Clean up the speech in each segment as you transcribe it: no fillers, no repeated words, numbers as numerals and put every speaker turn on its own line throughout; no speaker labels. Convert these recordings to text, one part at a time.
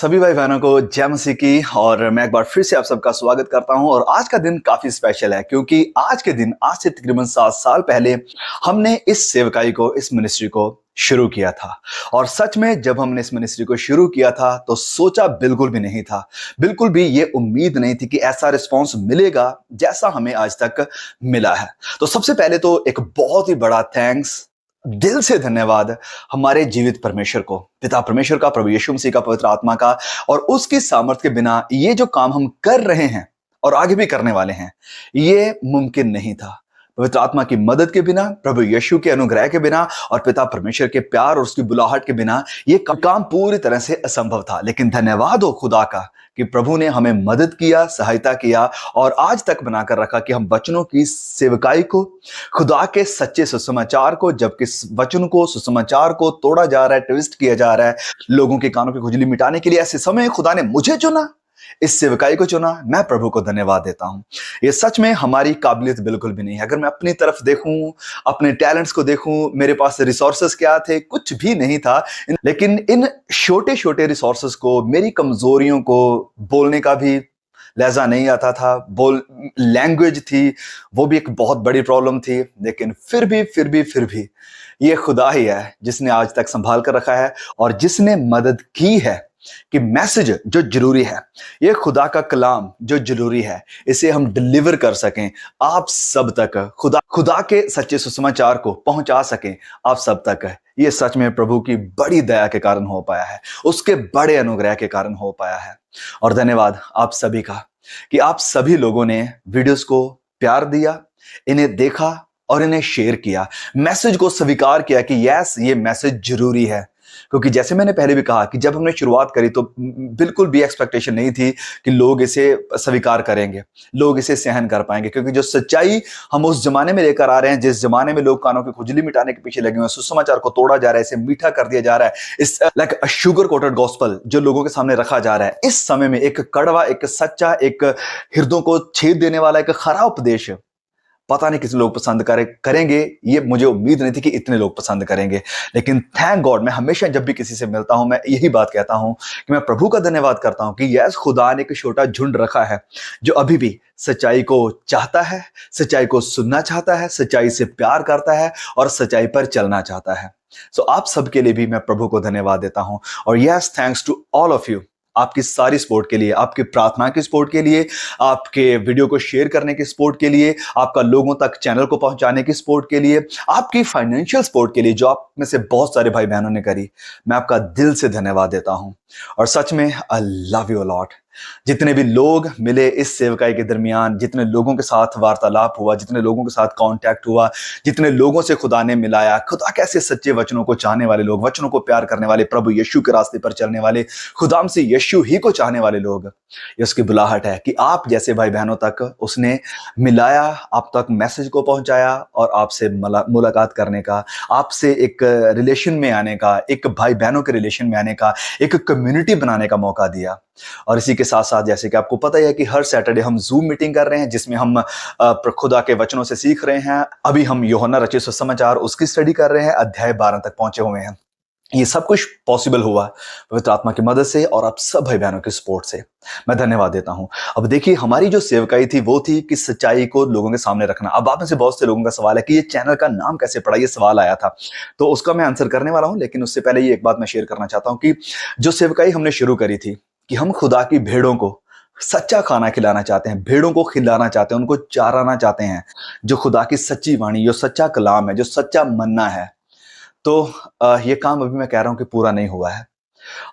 सभी भाई बहनों को जय मसीह की। और मैं एक बार फिर से आप सबका स्वागत करता हूं। और आज का दिन काफी स्पेशल है क्योंकि आज के दिन आज से तकरीबन 7 साल पहले हमने इस सेवकाई को, इस मिनिस्ट्री को शुरू किया था। और सच में जब हमने इस मिनिस्ट्री को शुरू किया था तो सोचा बिल्कुल भी नहीं था, बिल्कुल भी ये उम्मीद नहीं थी कि ऐसा रिस्पॉन्स मिलेगा जैसा हमें आज तक मिला है। तो सबसे पहले तो एक बहुत ही बड़ा थैंक्स, दिल से धन्यवाद हमारे जीवित परमेश्वर को, पिता परमेश्वर का, प्रभु यीशु मसीह का, पवित्र आत्मा का। और उसकी सामर्थ्य के बिना ये जो काम हम कर रहे हैं और आगे भी करने वाले हैं, ये मुमकिन नहीं था। पवित्र आत्मा की मदद के बिना, प्रभु यीशु के अनुग्रह के बिना और पिता परमेश्वर के प्यार और उसकी बुलाहट के बिना ये काम पूरी तरह से असंभव था। लेकिन धन्यवाद हो खुदा का कि प्रभु ने हमें मदद किया, सहायता किया और आज तक बनाकर रखा कि हम वचनों की सेवकाई को, खुदा के सच्चे सुसमाचार को, जबकि वचन को, सुसमाचार को तोड़ा जा रहा है, ट्विस्ट किया जा रहा है लोगों के कानों की खुजली मिटाने के लिए, ऐसे समय खुदा ने मुझे चुना, इस सेवकाई को चुना। मैं प्रभु को धन्यवाद देता हूं। ये सच में हमारी काबिलियत बिल्कुल भी नहीं है। अगर मैं अपनी तरफ देखूं, अपने टैलेंट्स को देखूं, मेरे पास रिसोर्सेस क्या थे? कुछ भी नहीं था। लेकिन इन छोटे छोटे रिसोर्सेस को, मेरी कमजोरियों को बोलने का भी लहजा नहीं आता था। लैंग्वेज थी, वो भी एक बहुत बड़ी प्रॉब्लम थी। लेकिन फिर भी ये खुदा ही है जिसने आज तक संभाल कर रखा है और जिसने मदद की है कि मैसेज जो जरूरी है, ये खुदा का कलाम जो जरूरी है, इसे हम डिलीवर कर सकें आप सब तक, खुदा के सच्चे सुसमाचार को पहुंचा सकें आप सब तक। ये सच में प्रभु की बड़ी दया के कारण हो पाया है, उसके बड़े अनुग्रह के कारण हो पाया है। और धन्यवाद आप सभी का कि आप सभी लोगों ने वीडियोस को प्यार दिया, इन्हें देखा और इन्हें शेयर किया, मैसेज को स्वीकार किया कि यस, ये मैसेज जरूरी है। क्योंकि जैसे मैंने पहले भी कहा कि जब हमने शुरुआत करी तो बिल्कुल भी एक्सपेक्टेशन नहीं थी कि लोग इसे स्वीकार करेंगे, लोग इसे सहन कर पाएंगे। क्योंकि जो सच्चाई हम उस जमाने में लेकर आ रहे हैं, जिस जमाने में लोग कानों की खुजली मिटाने के पीछे लगे हुए हैं, सुसमाचार को तोड़ा जा रहा है, इसे मीठा कर दिया जा रहा है, इस लाइक शुगर कोटेड गॉस्पल जो लोगों के सामने रखा जा रहा है, इस समय में एक कड़वा, एक सच्चा, एक हृदयों को छेद देने वाला एक खरा उपदेश, पता नहीं कितने लोग पसंद करेंगे। ये मुझे उम्मीद नहीं थी कि इतने लोग पसंद करेंगे। लेकिन थैंक गॉड, मैं हमेशा जब भी किसी से मिलता हूं मैं यही बात कहता हूं कि मैं प्रभु का धन्यवाद करता हूं कि यस, खुदा ने एक छोटा झुंड रखा है जो अभी भी सच्चाई को चाहता है, सच्चाई को सुनना चाहता है, सच्चाई से प्यार करता है और सच्चाई पर चलना चाहता है। सो आप सबके लिए भी मैं प्रभु को धन्यवाद देता हूं। और yes, thanks to all of you, आपकी सारी सपोर्ट के लिए, आपकी प्रार्थना की सपोर्ट के लिए, आपके वीडियो को शेयर करने की सपोर्ट के लिए, आपका लोगों तक चैनल को पहुंचाने की सपोर्ट के लिए, आपकी फाइनेंशियल सपोर्ट के लिए जो आप में से बहुत सारे भाई बहनों ने करी। मैं आपका दिल से धन्यवाद देता हूं। और सच में आई लव यू लॉट। जितने भी लोग मिले इस सेवकाई के दरमियान, जितने लोगों के साथ वार्तालाप हुआ, जितने लोगों के साथ कांटेक्ट हुआ, जितने लोगों से खुदा ने मिलाया, खुदा कैसे सच्चे वचनों को चाहने वाले लोग, वचनों को प्यार करने वाले, प्रभु यीशु के रास्ते पर चलने वाले, खुदाम से यीशु ही को चाहने वाले लोग, ये उसकी बुलाहट है कि आप जैसे भाई बहनों तक उसने मिलाया, आप तक मैसेज को पहुंचाया और आपसे मुलाकात करने का, आपसे एक रिलेशन में आने का, एक भाई बहनों के रिलेशन में आने का, एक कम्युनिटी बनाने का मौका दिया। और इसी के साथ साथ जैसे कि आपको पता ही है कि हर सैटरडे हम जूम मीटिंग कर रहे हैं जिसमें हम खुदा के वचनों से सीख रहे हैं। अभी हम यूहन्ना रचित सुसमाचार उसकी स्टडी कर रहे हैं, अध्याय 12 तक पहुंचे हुए हैं। ये सब कुछ पॉसिबल हुआ पवित्र आत्मा की मदद से और आप सब भाई बहनों की सपोर्ट से। मैं धन्यवाद देता हूं। अब देखिए, हमारी जो सेवकाई थी वो थी कि सच्चाई को लोगों के सामने रखना। अब आप में से बहुत से लोगों का सवाल है कि ये चैनल का नाम कैसे पड़ा, ये सवाल आया था, तो उसका मैं आंसर करने वाला हूं। लेकिन उससे पहले ये एक बात मैं शेयर करना चाहता हूं कि जो सेवकाई हमने शुरू करी थी कि हम खुदा की भेड़ों को सच्चा खाना खिलाना चाहते हैं, भेड़ों को खिलाना चाहते हैं, उनको चाराना चाहते हैं, जो खुदा की सच्ची वाणी, जो सच्चा कलाम है, जो सच्चा मन्ना है। तो ये काम अभी मैं कह रहा हूं कि पूरा नहीं हुआ है।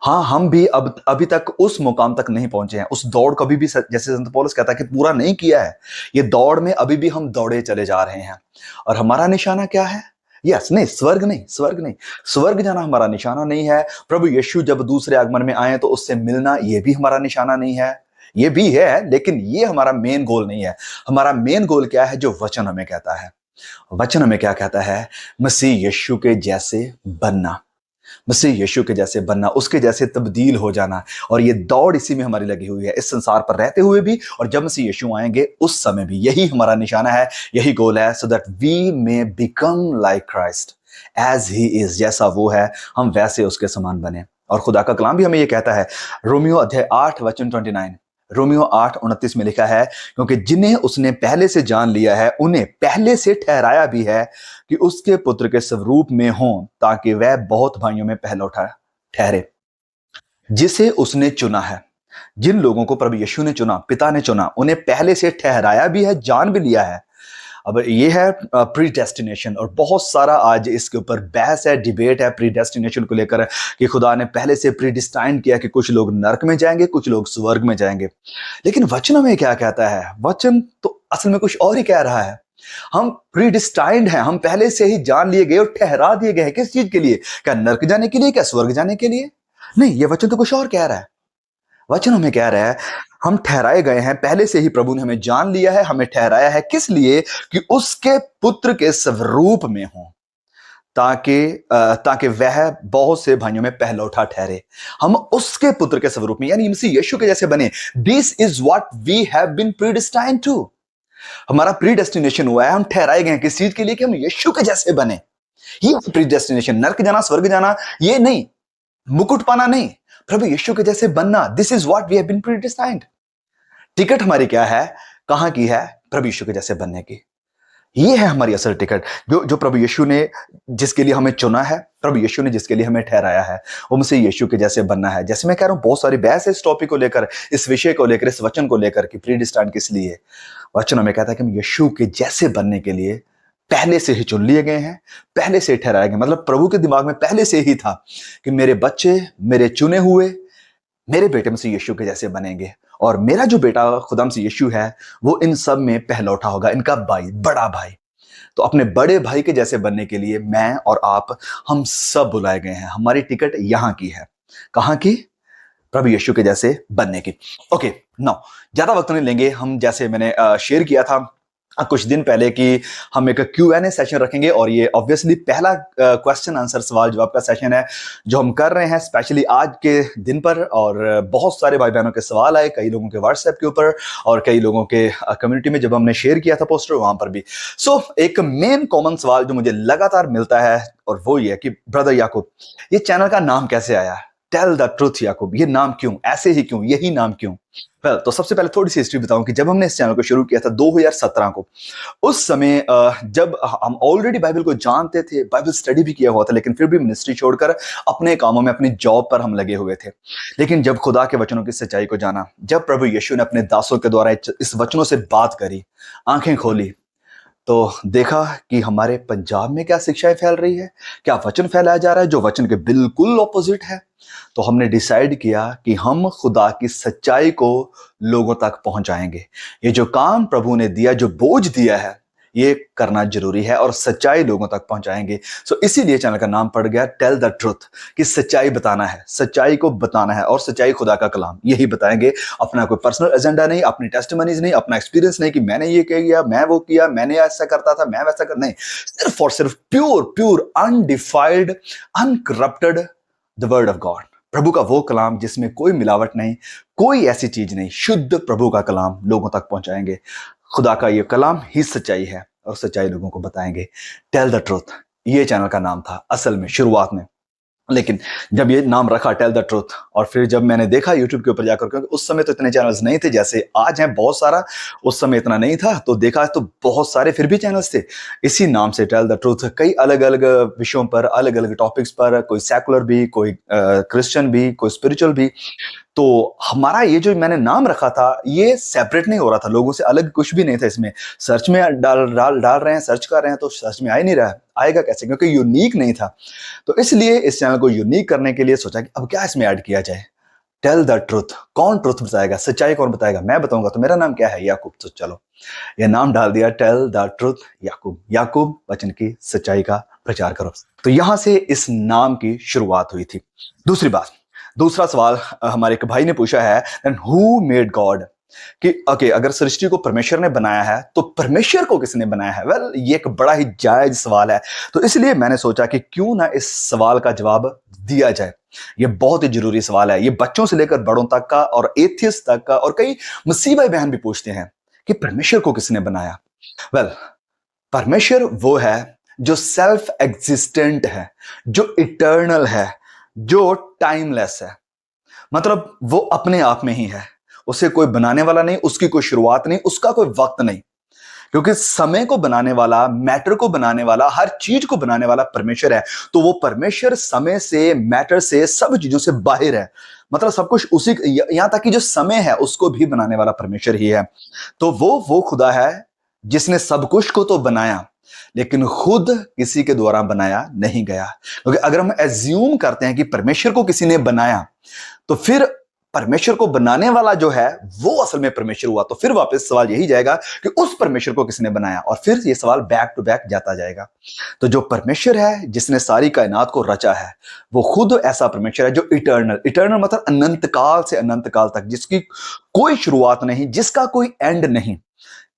हाँ, हम भी अभी तक उस मुकाम तक नहीं पहुंचे हैं, उस दौड़ को अभी भी जैसे संत पौलुस कहता है कि पूरा नहीं किया है। ये दौड़ में अभी भी हम दौड़े चले जा रहे हैं। और हमारा निशाना क्या है? यस, नहीं, स्वर्ग जाना हमारा निशाना नहीं है। प्रभु यीशु जब दूसरे आगमन में आए तो उससे मिलना, ये भी हमारा निशाना नहीं है। ये भी है, लेकिन ये हमारा मेन गोल नहीं है। हमारा मेन गोल क्या है? जो वचन हमें कहता है। वचन हमें क्या कहता है? मसीह यीशु के जैसे बनना, मसीह यीशु के जैसे बनना, उसके जैसे तब्दील हो जाना। और ये दौड़ इसी में हमारी लगी हुई है, इस संसार पर रहते हुए भी और जब मसीह यीशु आएंगे उस समय भी। यही हमारा निशाना है, यही गोल है, so that we may become like Christ as he is. जैसा वो है हम वैसे उसके समान बने। और खुदा का कलाम भी हमें ये कहता है, रोमियो अध्याय 8 वचन 29, रोमियो 8:29 में लिखा है, क्योंकि जिन्हें उसने पहले से जान लिया है उन्हें पहले से ठहराया भी है कि उसके पुत्र के स्वरूप में हों, ताकि वह बहुत भाइयों में पहलौठा ठहरे। जिसे उसने चुना है, जिन लोगों को प्रभु यीशु ने चुना, पिता ने चुना, उन्हें पहले से ठहराया भी है, जान भी लिया है। अब ये है प्री डेस्टिनेशन, और बहुत सारा आज इसके ऊपर बहस है, डिबेट है प्री डेस्टिनेशन को लेकर, कि खुदा ने पहले से प्री डिस्टाइन किया कि कुछ लोग नरक में जाएंगे, कुछ लोग स्वर्ग में जाएंगे। लेकिन वचन में क्या कहता है? वचन तो असल में कुछ और ही कह रहा है। हम प्री डिस्टाइंड हैं, हम पहले से ही जान लिए गए और ठहरा दिए गए हैं। किस चीज के लिए? क्या नरक जाने के लिए, क्या स्वर्ग जाने के लिए? नहीं, ये वचन तो कुछ और कह रहा है। वचन हमें कह रहा है हम ठहराए गए हैं, पहले से ही प्रभु ने हमें जान लिया है, हमें ठहराया है। किस लिए? कि उसके पुत्र के स्वरूप में हो, ताकि वह बहुत से भाइयों में पहलौठा ठहरे। हम उसके पुत्र के स्वरूप में, यानी मसीह यीशु के जैसे बने। This is what we have been predestined to. हमारा प्री डेस्टिनेशन हुआ है, हम ठहराए गए हैं किस चीज के लिए? कि हम यीशु के जैसे बने। ये प्री डेस्टिनेशन, नरक जाना, स्वर्ग जाना, ये नहीं, मुकुट पाना नहीं, प्रभु यीशु के जैसे बनना। This is what we have been predestined. Ticket हमारी क्या है? कहां की है? प्रभु यीशु के जैसे बनने की। ये है हमारी असल टिकट, जो जो प्रभु यीशु ने जिसके लिए हमें चुना है, प्रभु यीशु ने जिसके लिए हमें ठहराया है, वो मसीह यीशु के जैसे बनना है। जैसे मैं कह रहा हूं, बहुत सारी बहस है इस टॉपिक को लेकर, इस विषय को लेकर, इस वचन को लेकर कि प्रीडिस्टाइन्ड किस लिए। वचन हमें कहता है कि हम यीशु के जैसे बनने के लिए पहले से ही चुन लिए गए हैं, पहले से ही ठहराए गए। मतलब प्रभु के दिमाग में पहले से ही था कि मेरे बच्चे, मेरे चुने हुए, मेरे बेटे मसीह यीशु के जैसे बनेंगे, और मेरा जो बेटा खुदा मसीह यीशु है, वो इन सब में पहलौठा होगा, इनका भाई, बड़ा भाई। तो अपने बड़े भाई के जैसे बनने के लिए मैं और आप, हम सब बुलाए गए हैं। हमारी टिकट यहां की है। कहां की? प्रभु यीशु के जैसे बनने की। ओके, नाउ ज्यादा वक्त नहीं लेंगे। हम, जैसे मैंने शेयर किया था कुछ दिन पहले, कि हम एक Q&A सेशन रखेंगे, और ये ऑब्वियसली पहला क्वेश्चन आंसर, सवाल जवाब का सेशन है जो हम कर रहे हैं स्पेशली आज के दिन पर। और बहुत सारे भाई बहनों के सवाल आए, कई लोगों के व्हाट्सएप के ऊपर और कई लोगों के कम्युनिटी में जब हमने शेयर किया था पोस्टर, वहां पर भी। सो एक मेन कॉमन सवाल जो मुझे लगातार मिलता है, और वो ये है कि ब्रदर याकूब, ये चैनल का नाम कैसे आया? टेल द ट्रूथ याकूब, ये नाम क्यों, ऐसे ही क्यों, यही नाम क्यों? तो सबसे पहले थोड़ी सी हिस्ट्री बताऊं कि जब हमने इस चैनल को शुरू किया था 2017 को, उस समय जब हम ऑलरेडी बाइबल को जानते थे, बाइबल स्टडी भी किया हुआ था, लेकिन फिर भी मिनिस्ट्री छोड़कर अपने कामों में, अपनी जॉब पर हम लगे हुए थे। लेकिन जब खुदा के वचनों की सच्चाई को जाना, जब प्रभु यीशु ने अपने दासों के द्वारा इस वचनों से बात करी, आंखें खोली, तो देखा कि हमारे पंजाब में क्या शिक्षाएं फैल रही है, क्या वचन फैलाया जा रहा है जो वचन के बिल्कुल ऑपोजिट है। तो हमने डिसाइड किया कि हम खुदा की सच्चाई को लोगों तक पहुंचाएंगे। ये जो काम प्रभु ने दिया, जो बोझ दिया है, ये करना जरूरी है, और सच्चाई लोगों तक पहुंचाएंगे। सो इसीलिए चैनल का नाम पड़ गया टेल द ट्रुथ, कि सच्चाई बताना है, सच्चाई को बताना है, और सच्चाई खुदा का कलाम, यही बताएंगे। अपना कोई पर्सनल एजेंडा नहीं, अपनी टेस्टिमनीज नहीं, अपना एक्सपीरियंस नहीं कि मैंने ये किया, मैं वो किया, मैंने ऐसा करता था, मैं वैसा कर, नहीं। सिर्फ और सिर्फ pure pure, undefiled, uncorrupted the word of God, प्रभु का वो कलाम जिसमें कोई मिलावट नहीं, कोई ऐसी चीज नहीं, शुद्ध प्रभु का कलाम लोगों तक पहुंचाएंगे। खुदा का ये कलाम ही सच्चाई है, और सच्चाई लोगों को बताएंगे। टेल द ट्रूथ, ये चैनल का नाम था असल में शुरुआत में। लेकिन जब ये नाम रखा टेल द ट्रूथ, और फिर जब मैंने देखा यूट्यूब के ऊपर जाकर, क्योंकि उस समय तो इतने चैनल्स नहीं थे जैसे आज हैं, बहुत सारा, उस समय इतना नहीं था, तो देखा तो बहुत सारे फिर भी चैनल्स थे इसी नाम से, टेल द ट्रूथ। कई अलग अलग विषयों पर, अलग अलग टॉपिक्स पर, कोई सेकुलर भी, कोई क्रिश्चियन भी, कोई स्पिरिचुअल भी। तो हमारा ये जो मैंने नाम रखा था, ये सेपरेट नहीं हो रहा था, लोगों से अलग कुछ भी नहीं था इसमें। सर्च में डाल रहे हैं, सर्च कर रहे हैं, तो सर्च में आ ही नहीं रहा है, आएगा कैसे? क्योंकि यूनिक नहीं था। तो इसलिए इस चैनल को यूनिक करने के लिए सोचा कि अब क्या इसमें ऐड किया जाए। टेल द ट्रूथ, कौन ट्रूथ बताएगा, सच्चाई कौन बताएगा? मैं बताऊंगा। तो मेरा नाम क्या है? याकूब। तो चलो ये नाम डाल दिया, टेल द ट्रूथ याकूब। याकूब वचन की सच्चाई का प्रचार करो। तो यहां से इस नाम की शुरुआत हुई थी। दूसरी बात, दूसरा सवाल हमारे एक भाई ने पूछा है, हु मेड गॉड, कि ओके, अगर सृष्टि को परमेश्वर ने बनाया है तो परमेश्वर को किसने बनाया है? वेल, ये एक बड़ा ही जायज सवाल है। तो इसलिए मैंने सोचा कि क्यों ना इस सवाल का जवाब दिया जाए। ये बहुत ही जरूरी सवाल है। ये बच्चों से लेकर बड़ों तक का, और एथियस्ट तक का, और कई मसीह भाई बहन भी पूछते हैं कि परमेश्वर को किसने बनाया। वेल, परमेश्वर वो है जो सेल्फ एग्जिस्टेंट है, जो इटर्नल है, जो टाइमलेस है, मतलब वो अपने आप में ही है, उसे कोई बनाने वाला नहीं, उसकी कोई शुरुआत नहीं, उसका कोई वक्त नहीं। क्योंकि समय को बनाने वाला, मैटर को बनाने वाला, हर चीज को बनाने वाला परमेश्वर है। तो वो परमेश्वर समय से, मैटर से, सब चीजों से बाहर है। मतलब सब कुछ उसी, यहां तक कि जो समय है उसको भी बनाने वाला परमेश्वर ही है। तो वो खुदा है जिसने सब कुछ को तो बनाया, लेकिन खुद किसी के द्वारा बनाया नहीं गया। क्योंकि अगर हम एज्यूम करते हैं कि परमेश्वर को किसी ने बनाया, तो फिर परमेश्वर को बनाने वाला जो है वो असल में परमेश्वर हुआ। तो फिर वापस सवाल यही जाएगा कि उस परमेश्वर को किसने बनाया, और फिर ये सवाल बैक टू बैक जाता जाएगा। तो जो परमेश्वर है जिसने सारी कायनात को रचा है, वो खुद ऐसा परमेश्वर है जो इटर्नल, इटर्नल मतलब अनंत काल से अनंत काल तक, जिसकी कोई शुरुआत नहीं, जिसका कोई एंड नहीं,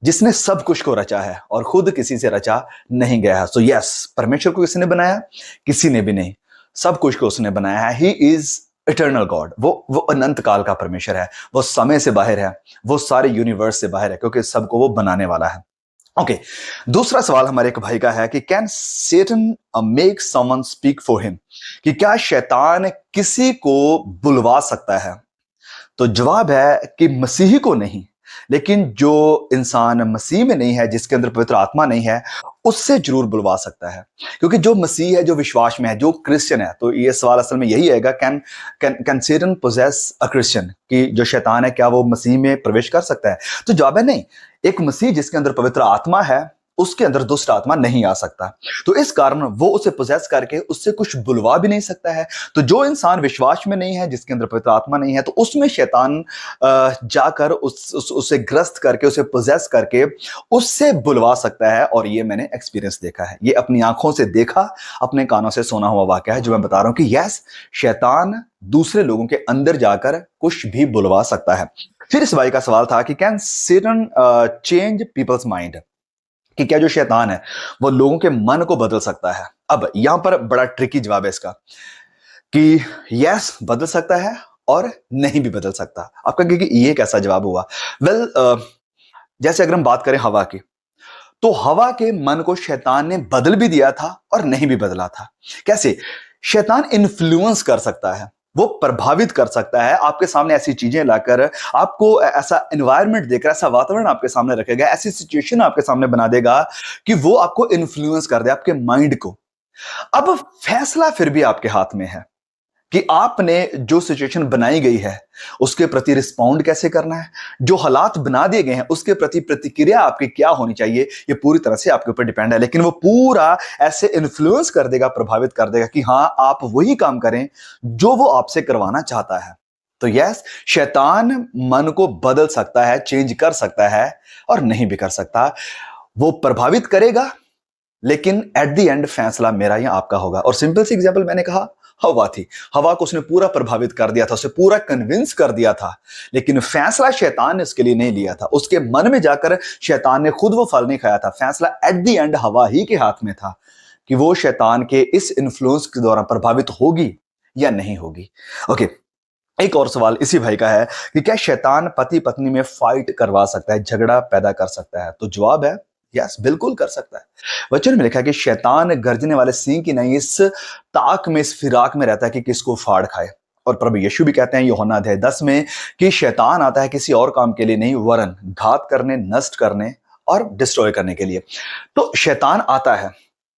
जिसने सब कुछ को रचा है और खुद किसी से रचा नहीं गया है। सो यस, परमेश्वर को किसने बनाया? किसी ने भी नहीं, सब कुछ को उसने बनाया है। He is eternal God. वो अनंत काल का परमेश्वर है, वो समय से बाहर है, वो सारे यूनिवर्स से बाहर है, क्योंकि सबको वो बनाने वाला है। ओके, दूसरा सवाल हमारे एक भाई का है कि can Satan make someone speak for him, कि क्या शैतान किसी को बुलवा सकता है? तो जवाब है कि मसीही को नहीं, लेकिन जो इंसान मसीह में नहीं है, जिसके अंदर पवित्र आत्मा नहीं है, उससे जरूर बुलवा सकता है। क्योंकि जो मसीह है, जो विश्वास में है, जो क्रिश्चियन है, तो ये सवाल असल में यही आएगा, can can can Satan possess a Christian, कि जो शैतान है क्या वो मसीह में प्रवेश कर सकता है? तो जवाब है नहीं। एक मसीह जिसके अंदर पवित्र आत्मा है, उसके अंदर दुष्ट आत्मा नहीं आ सकता। तो इस कारण वो उसे पोजेस करके उससे कुछ बुलवा भी नहीं सकता है। तो जो इंसान विश्वास में नहीं है, जिसके अंदर पवित्र आत्मा नहीं है, तो उसमें शैतान जाकर उसे ग्रस्त करके, उसे पोजेस करके उससे बुलवा सकता है। और ये मैंने एक्सपीरियंस देखा है, ये अपनी आंखों से देखा, अपने कानों से सुना हुआ वाक्य है जो मैं बता रहा हूं कि यस, शैतान दूसरे लोगों के अंदर जाकर कुछ भी बुलवा सकता है। फिर इस भाई का सवाल था कि can Satan change people's mind, कि क्या जो शैतान है वो लोगों के मन को बदल सकता है? अब यहां पर बड़ा ट्रिकी जवाब है इसका, कि यस बदल सकता है और नहीं भी बदल सकता। आप कहेंगे कि ये कैसा जवाब हुआ? वेल, जैसे अगर हम बात करें हवा की, तो हवा के मन को शैतान ने बदल भी दिया था और नहीं भी बदला था। कैसे? शैतान इन्फ्लुएंस कर सकता है, वो प्रभावित कर सकता है, आपके सामने ऐसी चीजें लाकर, आपको ऐसा एनवायरनमेंट देकर, ऐसा वातावरण आपके सामने रखेगा, ऐसी सिचुएशन आपके सामने बना देगा कि वो आपको इन्फ्लुएंस कर दे, आपके माइंड को। अब फैसला फिर भी आपके हाथ में है कि आपने जो सिचुएशन बनाई गई है उसके प्रति रिस्पॉन्ड कैसे करना है, जो हालात बना दिए गए हैं उसके प्रति प्रतिक्रिया आपकी क्या होनी चाहिए, ये पूरी तरह से आपके ऊपर डिपेंड है। लेकिन वो पूरा ऐसे इन्फ्लुएंस कर देगा, प्रभावित कर देगा कि हाँ, आप वही काम करें जो वो आपसे करवाना चाहता है। तो यस, शैतान मन को बदल सकता है, चेंज कर सकता है, और नहीं भी कर सकता। वो प्रभावित करेगा, लेकिन एट द एंड फैसला मेरा या आपका होगा। और सिंपल सी एग्जांपल मैंने कहा, हवा थी, हवा को उसने पूरा प्रभावित कर दिया था, उसे पूरा कन्विंस कर दिया था, लेकिन फैसला शैतान ने उसके लिए नहीं लिया था। उसके मन में जाकर शैतान ने खुद वो फल नहीं खाया था। फैसला एट द एंड हवा ही के हाथ में था कि वो शैतान के इस इन्फ्लुएंस के द्वारा प्रभावित होगी या नहीं होगी। ओके, एक और सवाल इसी भाई का है कि क्या शैतान पति पत्नी में फाइट करवा सकता है, झगड़ा पैदा कर सकता है? तो जवाब है यस, बिल्कुल कर सकता है। वचन में लिखा है कि शैतान गर्जने वाले सिंह की नहीं इस ताक में, इस फिराक में रहता है कि किसको फाड़ खाए। और प्रभु यीशु भी कहते हैं यूहन्ना अध्याय 10 में कि शैतान आता है किसी और काम के लिए नहीं, वरन घात करने, नष्ट करने और डिस्ट्रॉय करने के लिए। तो शैतान आता है,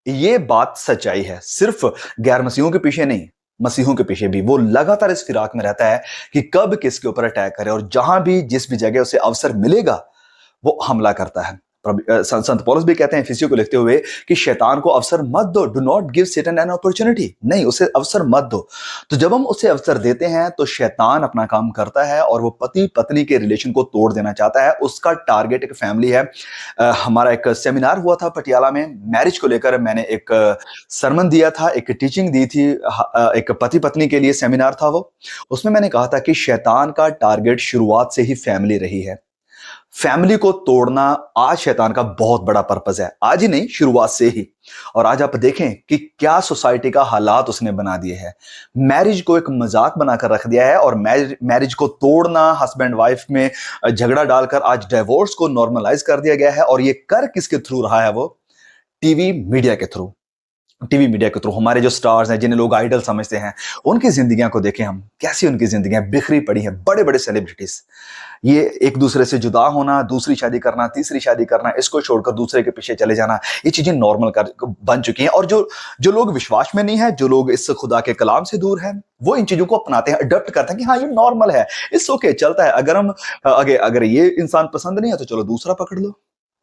ये बात सच्चाई है, सिर्फ गैर मसीहों के पीछे नहीं, मसीहों के पीछे भी वो लगातार इस फिराक में रहता है कि कब किसके ऊपर अटैक करे, और जहां भी जिस भी जगह उसे अवसर मिलेगा वो हमला करता है। संत पौलुस भी कहते हैं इफिसियों को लिखते हुए कि शैतान को अवसर मत दो, do not give Satan an opportunity, नहीं, उसे अवसर मत दो। तो जब हम उसे अवसर देते हैं तो शैतान अपना काम करता है और वो पति पत्नी के रिलेशन को तोड़ देना चाहता है। उसका टारगेट एक फैमिली है। हमारा एक सेमिनार हुआ था पटियाला में, मैरिज को लेकर मैंने एक सरमन दिया था, एक टीचिंग दी थी, एक पति पत्नी के लिए सेमिनार था वो। उसमें मैंने कहा था कि शैतान का टारगेट शुरुआत से ही फैमिली रही है। फैमिली को तोड़ना आज शैतान का बहुत बड़ा पर्पस है, आज ही नहीं, शुरुआत से ही। और आज आप देखें कि क्या सोसाइटी का हालात उसने बना दिए हैं। मैरिज को एक मजाक बनाकर रख दिया है, और मैरिज को तोड़ना, हस्बैंड वाइफ में झगड़ा डालकर आज डिवोर्स को नॉर्मलाइज कर दिया गया है। और ये कर किसके थ्रू रहा है? वो टीवी मीडिया के थ्रू। टीवी मीडिया के थ्रू हमारे जो स्टार्स हैं, जिन्हें लोग आइडल समझते हैं, उनकी ज़िंदगियाँ को देखें हम, कैसी उनकी ज़िंदगियाँ बिखरी पड़ी हैं। बड़े-बड़े सेलिब्रिटीज़, ये एक दूसरे से जुदा होना, दूसरी शादी करना, तीसरी शादी करना, इसको छोड़कर दूसरे के पीछे चले जाना, ये चीज़ें नॉर्मल कर बन चुकी हैं। और जो जो लोग विश्वास में नहीं हैं, जो लोग इस खुदा के कलाम से दूर हैं, वो इन चीज़ों को अपनाते हैं, अडॉप्ट करते हैं कि हाँ, ये नॉर्मल है, इट्स ओके, चलता है। अगर हम अगर ये इंसान पसंद नहीं है, तो चलो दूसरा पकड़ लो।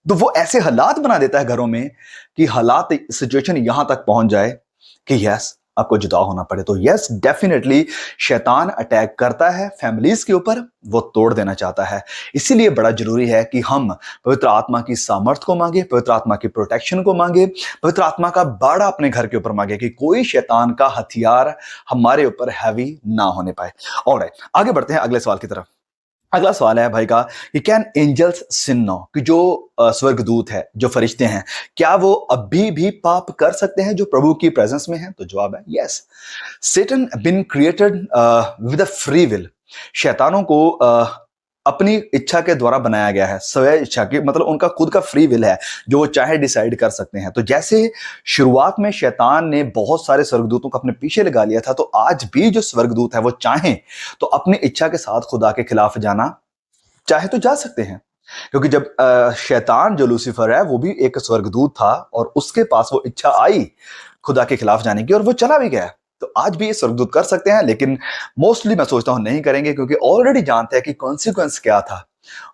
तो वो ऐसे हालात बना देता है घरों में कि हालात सिचुएशन यहां तक पहुंच जाए कि यस, आपको जुदा होना पड़े। तो यस, डेफिनेटली शैतान अटैक करता है फैमिलीज के ऊपर, वो तोड़ देना चाहता है। इसीलिए बड़ा जरूरी है कि हम पवित्र आत्मा की सामर्थ को मांगे, पवित्र आत्मा की प्रोटेक्शन को मांगे, पवित्र आत्मा का बाड़ा अपने घर के ऊपर मांगे कि कोई शैतान का हथियार हमारे ऊपर हैवी ना होने पाए। और आगे बढ़ते हैं अगले सवाल की तरफ। अगला सवाल है भाई का कि कैन एंजल्स सिन नाउ, कि जो स्वर्गदूत है, जो फरिश्ते हैं, क्या वो अभी भी पाप कर सकते हैं जो प्रभु की प्रेजेंस में है? तो जवाब है yes. Satan been created with a free will. शैतानों को अपनी इच्छा के द्वारा बनाया गया है, स्वय इच्छा की, मतलब उनका खुद का फ्री विल है, जो वो चाहे डिसाइड कर सकते हैं। तो जैसे शुरुआत में शैतान ने बहुत सारे स्वर्गदूतों को अपने पीछे लगा लिया था, तो आज भी जो स्वर्गदूत है वो चाहें तो अपनी इच्छा के साथ खुदा के खिलाफ जाना चाहे तो जा सकते हैं। क्योंकि जब शैतान जो लूसीफर है वो भी एक स्वर्गदूत था, और उसके पास वो इच्छा आई खुदा के खिलाफ जाने की, और वो चला भी गया। तो आज भी ये स्वर्गदूत कर सकते हैं, लेकिन मोस्टली मैं सोचता हूं नहीं करेंगे, क्योंकि ऑलरेडी जानते हैं कि कॉन्सिक्वेंस क्या था।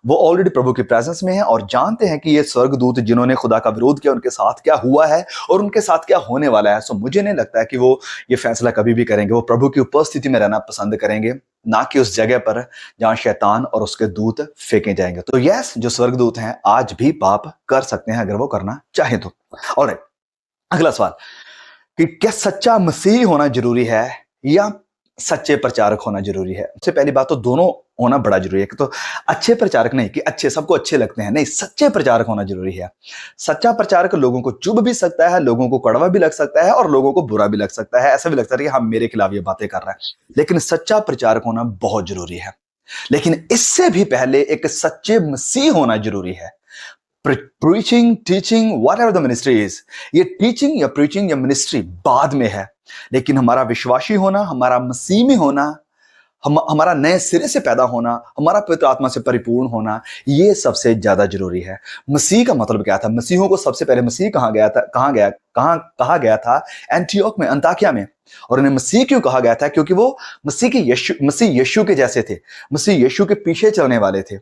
वो ऑलरेडी प्रभु की प्रेजेंस में है और जानते हैं कि ये स्वर्गदूत जिन्होंने खुदा का विरोध किया, उनके साथ क्या हुआ है और उनके साथ क्या होने वाला है। सो मुझे नहीं लगता है कि वो ये फैसला कभी भी करेंगे। वो प्रभु की उपस्थिति में रहना पसंद करेंगे, ना कि उस जगह पर जहां शैतान और उसके दूत फेंके जाएंगे। तो यस, जो स्वर्गदूत हैं आज भी पाप कर सकते हैं, अगर वो करना चाहें तो। और अगला सवाल कि क्या सच्चा मसीही होना जरूरी है या सच्चे प्रचारक होना जरूरी है? सबसे पहली बात तो दोनों होना बड़ा जरूरी है। तो अच्छे प्रचारक नहीं कि अच्छे सबको अच्छे लगते हैं, नहीं, सच्चे प्रचारक होना जरूरी है। सच्चा प्रचारक लोगों को चुभ भी सकता है, लोगों को कड़वा भी लग सकता है और लोगों को बुरा भी लग सकता है, ऐसा भी लगता है कि हाँ, मेरे खिलाफ ये बातें कर रहा है। लेकिन सच्चा प्रचारक होना बहुत जरूरी है। लेकिन इससे भी पहले एक सच्चे मसीह होना जरूरी है। Preaching, teaching, what ever the ministry is, ये टीचिंग या प्रीचिंग या मिनिस्ट्री बाद में है, लेकिन हमारा विश्वासी होना, हमारा मसीह में होना, हमारा नए सिरे से पैदा होना, हमारा पवित्र आत्मा से परिपूर्ण होना, ये सबसे ज्यादा जरूरी है। मसीह का मतलब क्या था? मसीहों को सबसे पहले मसीह कहा गया था? एंटियोक में, अंताकिया में। और उन्हें मसीह क्यों कहा गया था? क्योंकि वो मसीह यीशु के जैसे थे, मसीह यीशु के पीछे चलने वाले थे।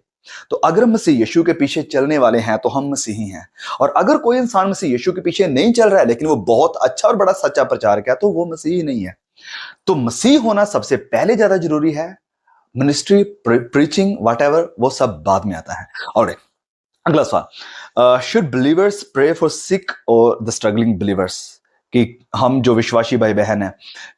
तो अगर मसीह यीशु के पीछे चलने वाले हैं तो हम मसीही हैं। और अगर कोई इंसान मसीह यीशु के पीछे नहीं चल रहा है, लेकिन वो बहुत अच्छा और बड़ा सच्चा प्रचारक है, तो वो मसीही नहीं है। तो मसीह होना सबसे पहले ज्यादा जरूरी है। मिनिस्ट्री, प्रीचिंग, वट एवर, वो सब बाद में आता है। और अगला सवाल, should believers pray for sick और द स्ट्रगलिंग बिलीवर्स, कि हम जो विश्वासी भाई बहन हैं,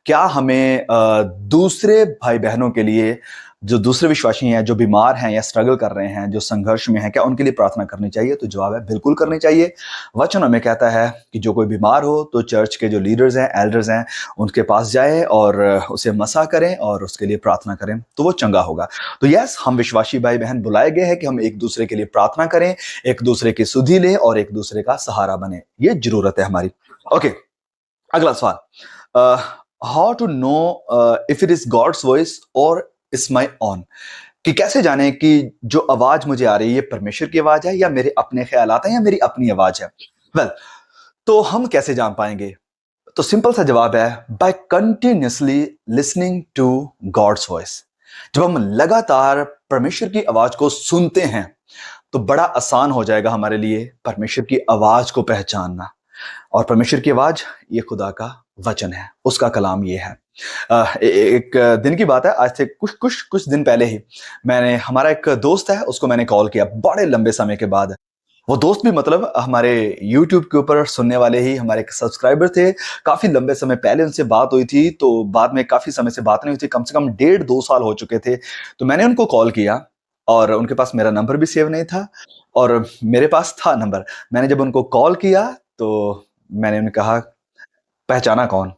क्या हमें दूसरे भाई बहनों के लिए, जो दूसरे विश्वासी हैं, जो बीमार हैं या स्ट्रगल कर रहे हैं, जो संघर्ष में हैं, क्या उनके लिए प्रार्थना करनी चाहिए? तो जवाब है बिल्कुल करनी चाहिए। वचन हमें कहता है कि जो कोई बीमार हो तो चर्च के जो लीडर्स हैं, एल्डर्स हैं, उनके पास जाए और उसे मसा करें और उसके लिए प्रार्थना करें, तो वो चंगा होगा। तो यस, हम विश्वासी भाई बहन बुलाए गए हैं कि हम एक दूसरे के लिए प्रार्थना करें, एक दूसरे की सुधि लें और एक दूसरे का सहारा बने। ये जरूरत है हमारी। ओके, अगला सवाल, how to know if it is God's voice और इट्स माई ऑन, कि कैसे जाने कि जो आवाज मुझे आ रही है ये परमेश्वर की आवाज है या मेरे अपने ख्यालात हैं या मेरी अपनी आवाज है? वेल, तो हम कैसे जान पाएंगे? तो सिंपल सा जवाब है, by continuously listening to God's voice. जब हम लगातार परमेश्वर की आवाज को सुनते हैं, तो बड़ा आसान हो जाएगा हमारे लिए परमेश्वर की आवाज को पहचानना। और परमेश्वर की आवाज ये खुदा का वचन है, उसका कलाम ये है। एक दिन की बात है, आज से कुछ दिन पहले ही मैंने, हमारा एक दोस्त है, उसको मैंने कॉल किया बड़े लंबे समय के बाद। वो दोस्त भी मतलब हमारे YouTube के ऊपर सुनने वाले ही हमारे एक सब्सक्राइबर थे। काफी लंबे समय पहले उनसे बात हुई थी, तो बाद में काफी समय से बात नहीं हुई थी, कम से कम 1.5-2 साल हो चुके थे। तो मैंने उनको कॉल किया और उनके पास मेरा नंबर भी सेव नहीं था और मेरे पास था नंबर। मैंने जब उनको कॉल किया तो मैंने उन्हें कहा, पहचाना कौन?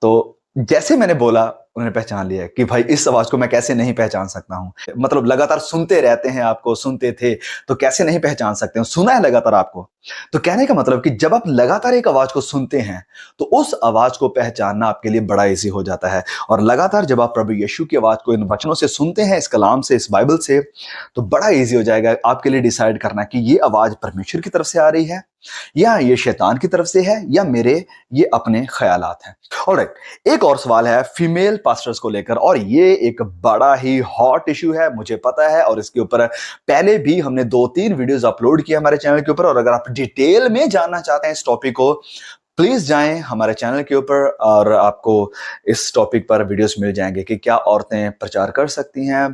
तो जैसे मैंने बोला उन्होंने पहचान लिया कि भाई इस आवाज को मैं कैसे नहीं पहचान सकता हूं। मतलब लगातार सुनते रहते हैं आपको, सुनते थे तो कैसे नहीं पहचान सकते हो, सुना है लगातार आपको। तो कहने का मतलब कि जब आप लगातार एक आवाज को सुनते हैं तो उस आवाज को पहचानना आपके लिए बड़ा इजी हो जाता है। और लगातार जब आप प्रभु यीशु की आवाज को इन वचनों से सुनते हैं, इस कलाम से, इस बाइबल से, तो बड़ा इजी हो जाएगा आपके लिए डिसाइड करना कि ये आवाज परमेश्वर की तरफ से आ रही है या ये शैतान की तरफ से है या मेरे ये अपने ख्यालात हैं। ऑलराइट, एक और सवाल है फीमेल पास्टर्स को लेकर, और ये एक बड़ा ही हॉट इशू है, मुझे पता है, और इसके ऊपर पहले भी हमने 2-3 वीडियोस अपलोड किए हमारे चैनल के ऊपर। और अगर आप डिटेल में जानना चाहते हैं इस टॉपिक को, प्लीज जाएं हमारे चैनल के ऊपर और आपको इस टॉपिक पर वीडियोस मिल जाएंगे कि क्या औरतें प्रचार कर सकती हैं,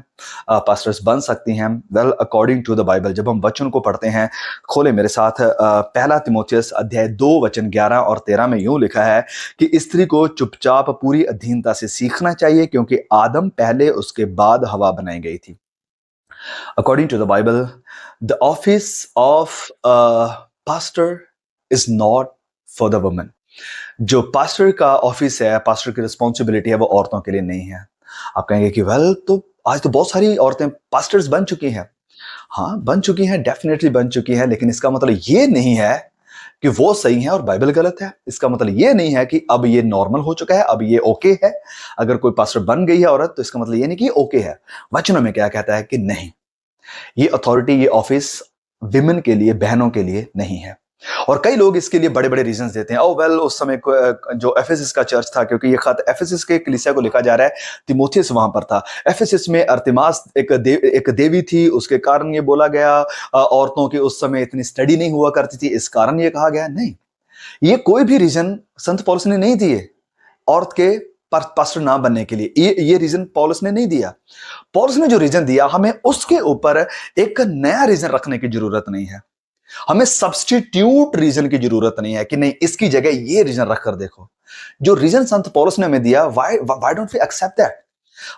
पास्टर्स बन सकती हैं। Well, according to the Bible जब हम वचन को पढ़ते हैं, खोले मेरे साथ, पहला तिमोथियस अध्याय 2 वचन 11 और 13 में यूं लिखा है कि स्त्री को चुपचाप पूरी अधीनता से सीखना चाहिए, क्योंकि आदम पहले, उसके बाद हवा बनाई गई थी। According to the Bible, the office of pastor is not for the women. जो पास्टर का ऑफिस है, पास्टर की रिस्पॉन्सिबिलिटी है, वो औरतों के लिए नहीं है। आप कहेंगे कि वेल, तो आज तो बहुत सारी औरतें पास्टर्स बन चुकी हैं। हाँ, बन चुकी हैं, डेफिनेटली बन चुकी हैं, लेकिन इसका मतलब ये नहीं है कि वो सही है और बाइबल गलत है। इसका मतलब ये नहीं है कि अब ये नॉर्मल हो चुका है, अब ये ओके है। अगर कोई पास्टर बन गई है औरत, तो इसका मतलब ये नहीं कि ओके है। वचनों में क्या कहता है कि नहीं, ये अथॉरिटी, ये ऑफिस विमेन के लिए, बहनों के लिए नहीं है। और कई लोग इसके लिए बड़े बड़े रीजंस देते हैं। वेल, उस समय जो एफेसस का चर्च था, क्योंकि ये खत एफेसस के कलीसिया को लिखा जा रहा है, तिमोथियस वहां पर था। एफेसस में अर्तिमास एक देवी थी, उसके कारण ये बोला गया। औरतों की उस समय इतनी स्टडी नहीं हुआ करती थी, इस कारण ये कहा गया। नहीं, ये कोई भी रीजन संत पौलुस ने नहीं दिए औरत के पास्टर ना बनने के लिए। ये रीजन पौलुस ने नहीं दिया। पौलुस ने जो रीजन दिया, हमें उसके ऊपर एक नया रीजन रखने की जरूरत नहीं है। हमें सब्स्टिट्यूट रीजन की जरूरत नहीं है कि नहीं, इसकी जगह ये रीजन रखकर देखो। जो रीजन संत पौलुस ने हमें दिया, why don't we accept that?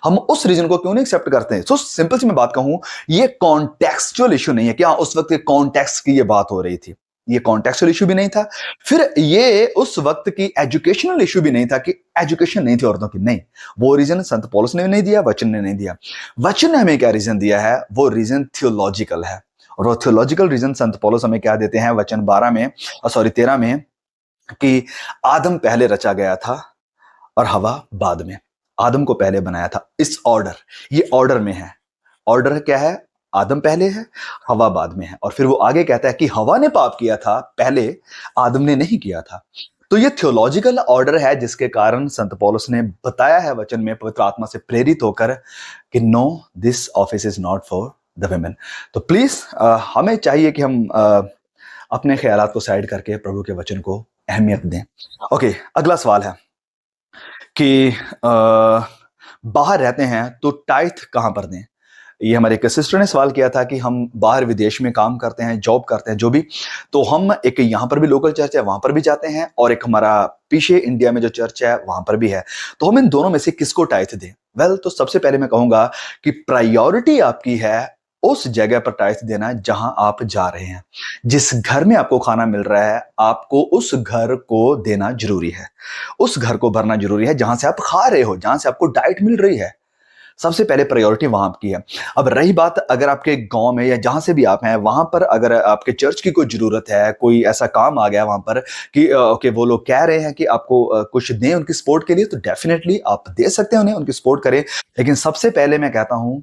हम उस रीजन को क्यों नहीं एक्सेप्ट करते हैं? सो सिंपल सी मैं बात कहूं, ये कॉन्टेक्सचुअल इशू नहीं है। क्या उस वक्त के कॉन्टेक्स्ट की ये बात हो रही थी? ये कॉन्टेक्सुअल इशू भी नहीं था। फिर ये उस वक्त की एजुकेशनल इशू भी नहीं था कि एजुकेशन नहीं थी औरतों की। नहीं, वो रीजन संत पौलुस ने नहीं दिया, वचन ने नहीं दिया। वचन ने हमें क्या रीजन दिया है? वो रीजन थियोलॉजिकल है। और वो थियोलॉजिकल रीजन संत पौलुस हमें क्या देते हैं वचन 13 में, कि आदम पहले रचा गया था और हवा बाद में। आदम को पहले बनाया था, इस ऑर्डर, ये ऑर्डर में है। ऑर्डर क्या है? आदम पहले है, हवा बाद में है। और फिर वो आगे कहता है कि हवा ने पाप किया था पहले, आदम ने नहीं किया था। तो ये थियोलॉजिकल ऑर्डर है, जिसके कारण संत पौलुस ने बताया है वचन में पवित्र आत्मा से प्रेरित होकर कि no, this office is not for the women. तो प्लीज हमें चाहिए कि हम अपने ख्यालात को साइड करके प्रभु के वचन को अहमियत दें। ओके, अगला सवाल है कि बाहर रहते हैं तो टाइथ कहां पर दें? ये हमारे एक सिस्टर ने सवाल किया था कि हम बाहर विदेश में काम करते हैं, जॉब करते हैं, जो भी, तो हम एक यहाँ पर भी लोकल चर्च है, वहां पर भी जाते हैं, और एक हमारा पीछे इंडिया में जो चर्च है वहां पर भी है। तो हम इन दोनों में से किसको टाइथ दें? वेल, तो सबसे पहले मैं कहूंगा कि प्रायोरिटी आपकी है उस जगह पर टाइथ देना जहां आप जा रहे हैं। जिस घर में आपको खाना मिल रहा है, आपको उस घर को देना जरूरी है, उस घर को भरना जरूरी है जहां से आप खा रहे हो, जहां से आपको डाइट मिल रही है। सबसे पहले प्रायोरिटी वहां आपकी है। अब रही बात, अगर आपके गांव में या जहां से भी आप हैं, वहां पर अगर आपके चर्च की कोई जरूरत है, कोई ऐसा काम आ गया वहां पर कि ओके, वो लोग कह रहे हैं कि आपको कुछ दें उनकी सपोर्ट के लिए, तो डेफिनेटली आप दे सकते हैं उन्हें, उनकी सपोर्ट करें। लेकिन सबसे पहले मैं कहता हूं,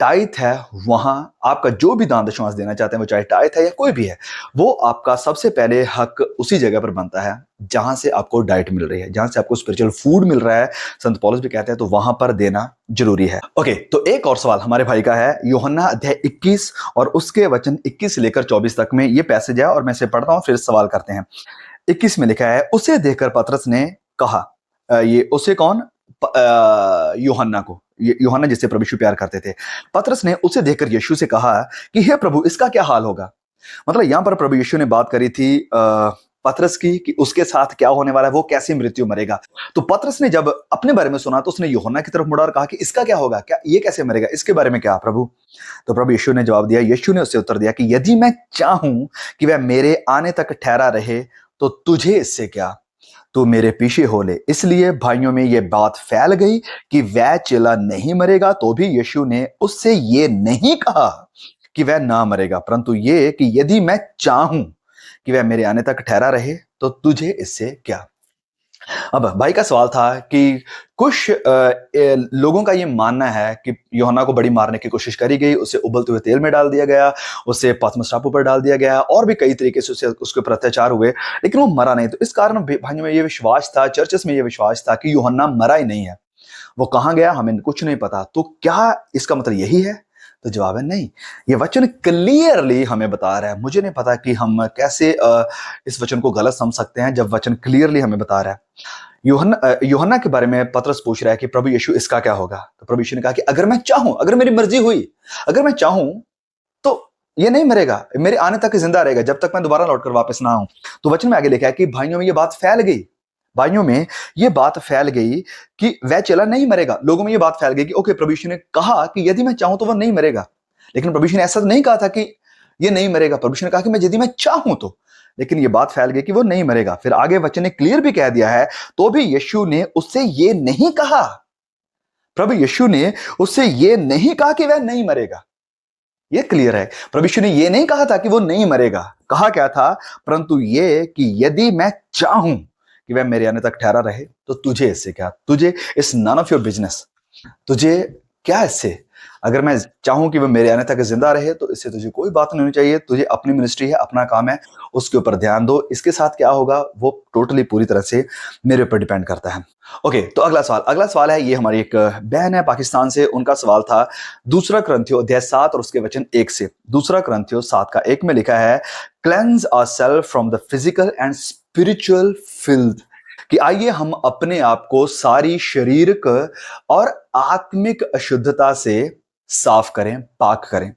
टाइथ है वहां आपका, जो भी दान दशमांश देना चाहते हैं, वो चाहे टाइथ है या कोई भी है, वो आपका सबसे पहले हक उसी जगह पर बनता है जहां से आपको डाइट मिल रही है, जहां से आपको स्पिरिचुअल फूड मिल रहा है। संत पौलुस भी कहते हैं तो वहां पर देना जरूरी है। ओके, तो एक और सवाल हमारे भाई का है, यूहन्ना अध्याय 21 और उसके वचन 21 से लेकर 24 तक में ये पैसेज है, और मैं इसे पढ़ता हूं फिर सवाल करते हैं। 21 में लिखा है, उसे देखकर पतरस ने कहा, ये उसे कौन? यूहन्ना को, यूहन्ना जिससे प्रभु यीशु प्यार करते थे। पतरस ने उसे देखकर यीशु से कहा कि हे प्रभु, इसका क्या हाल होगा? मतलब यहां पर प्रभु यीशु ने बात करी थी पतरस की कि उसके साथ क्या होने वाला है, वो कैसी मृत्यु मरेगा। तो पतरस ने जब अपने बारे में सुना, तो उसने यूहन्ना की तरफ मुड़ा और कहा कि इसका क्या होगा, क्या ये कैसे मरेगा, इसके बारे में क्या प्रभु? तो प्रभु यीशु ने जवाब दिया, यीशु ने उससे उत्तर दिया कि यदि मैं चाहूं कि वह मेरे आने तक ठहरा रहे, तो तुझे इससे क्या? तू मेरे पीछे हो ले। इसलिए भाइयों में ये बात फैल गई कि वह चेला नहीं मरेगा, तो भी यीशु ने उससे ये नहीं कहा कि वह ना मरेगा, परंतु ये कि यदि मैं चाहूं कि वह मेरे आने तक ठहरा रहे तो तुझे इससे क्या। अब भाई का सवाल था कि कुछ लोगों का ये मानना है कि यूहन्ना को बड़ी मारने की कोशिश करी गई, उसे उबलते हुए तेल में डाल दिया गया, उसे पतमस टापू पर डाल दिया गया और भी कई तरीके से उसके ऊपर अत्याचार हुए, लेकिन वो मरा नहीं। तो इस कारण भाइयों में ये विश्वास था, चर्चेस में ये विश्वास था कि यूहन्ना मरा ही नहीं है। वो कहाँ गया हमें कुछ नहीं पता। तो क्या इसका मतलब यही है? तो जवाब है नहीं। ये वचन क्लियरली हमें बता रहा है। मुझे नहीं पता कि हम कैसे इस वचन को गलत समझ सकते हैं जब वचन क्लियरली हमें बता रहा है। यूहन्ना के बारे में पतरस पूछ रहा है कि प्रभु यीशु इसका क्या होगा। तो प्रभु यीशु ने कहा कि अगर मैं चाहूं, अगर मेरी मर्जी हुई, अगर मैं चाहूं तो ये नहीं मरेगा, मेरे आने तक जिंदा रहेगा, जब तक मैं दोबारा लौटकर वापस ना आऊं। तो वचन में आगे लिखा है कि भाइयों में ये बात फैल गई, भाइयों में ये बात फैल गई कि वह चेला नहीं मरेगा। लोगों में ये बात फैल गई कि ओके, प्रभु यीशु ने कहा कि यदि मैं चाहूं तो वह नहीं मरेगा, लेकिन प्रभु यीशु ने ऐसा नहीं कहा था कि ये नहीं मरेगा। प्रभु यीशु ने कहा कि मैं यदि मैं चाहूं तो, लेकिन ये बात फैल गई कि वो नहीं मरेगा। फिर आगे वचन ने क्लियर भी कह दिया है, तो भी यीशु ने उससे ये नहीं कहा, प्रभु यीशु ने उससे ये नहीं कहा कि वह नहीं मरेगा। ये क्लियर है, प्रभु यीशु ने ये नहीं कहा था कि वो नहीं मरेगा। कहा क्या था? परंतु ये कि यदि मैं चाहूं कि वह मेरे आने तक ठहरा रहे तो तुझे इससे क्या, तुझे इस नन ऑफ योर बिजनेस, तुझे क्या इससे। अगर मैं चाहूं कि वह मेरे आने तक जिंदा रहे तो इससे तुझे कोई बात नहीं होनी चाहिए। तुझे अपनी मिनिस्ट्री है, अपना काम है, उसके ऊपर ध्यान दो। इसके साथ क्या होगा वो टोटली पूरी तरह से मेरे ऊपर डिपेंड करता है। ओके, तो अगला सवाल है, ये हमारी एक बहन है पाकिस्तान से, उनका सवाल था दूसरा क्रंथियो अध्याय 7 और उसके वचन 1 से। दूसरा क्रंथियो 7 का 1 में लिखा है, cleanse ourselves from the physical and spiritual filth, कि आइए हम अपने आप को सारी शारीरिक और आत्मिक अशुद्धता से साफ करें, पाक करें।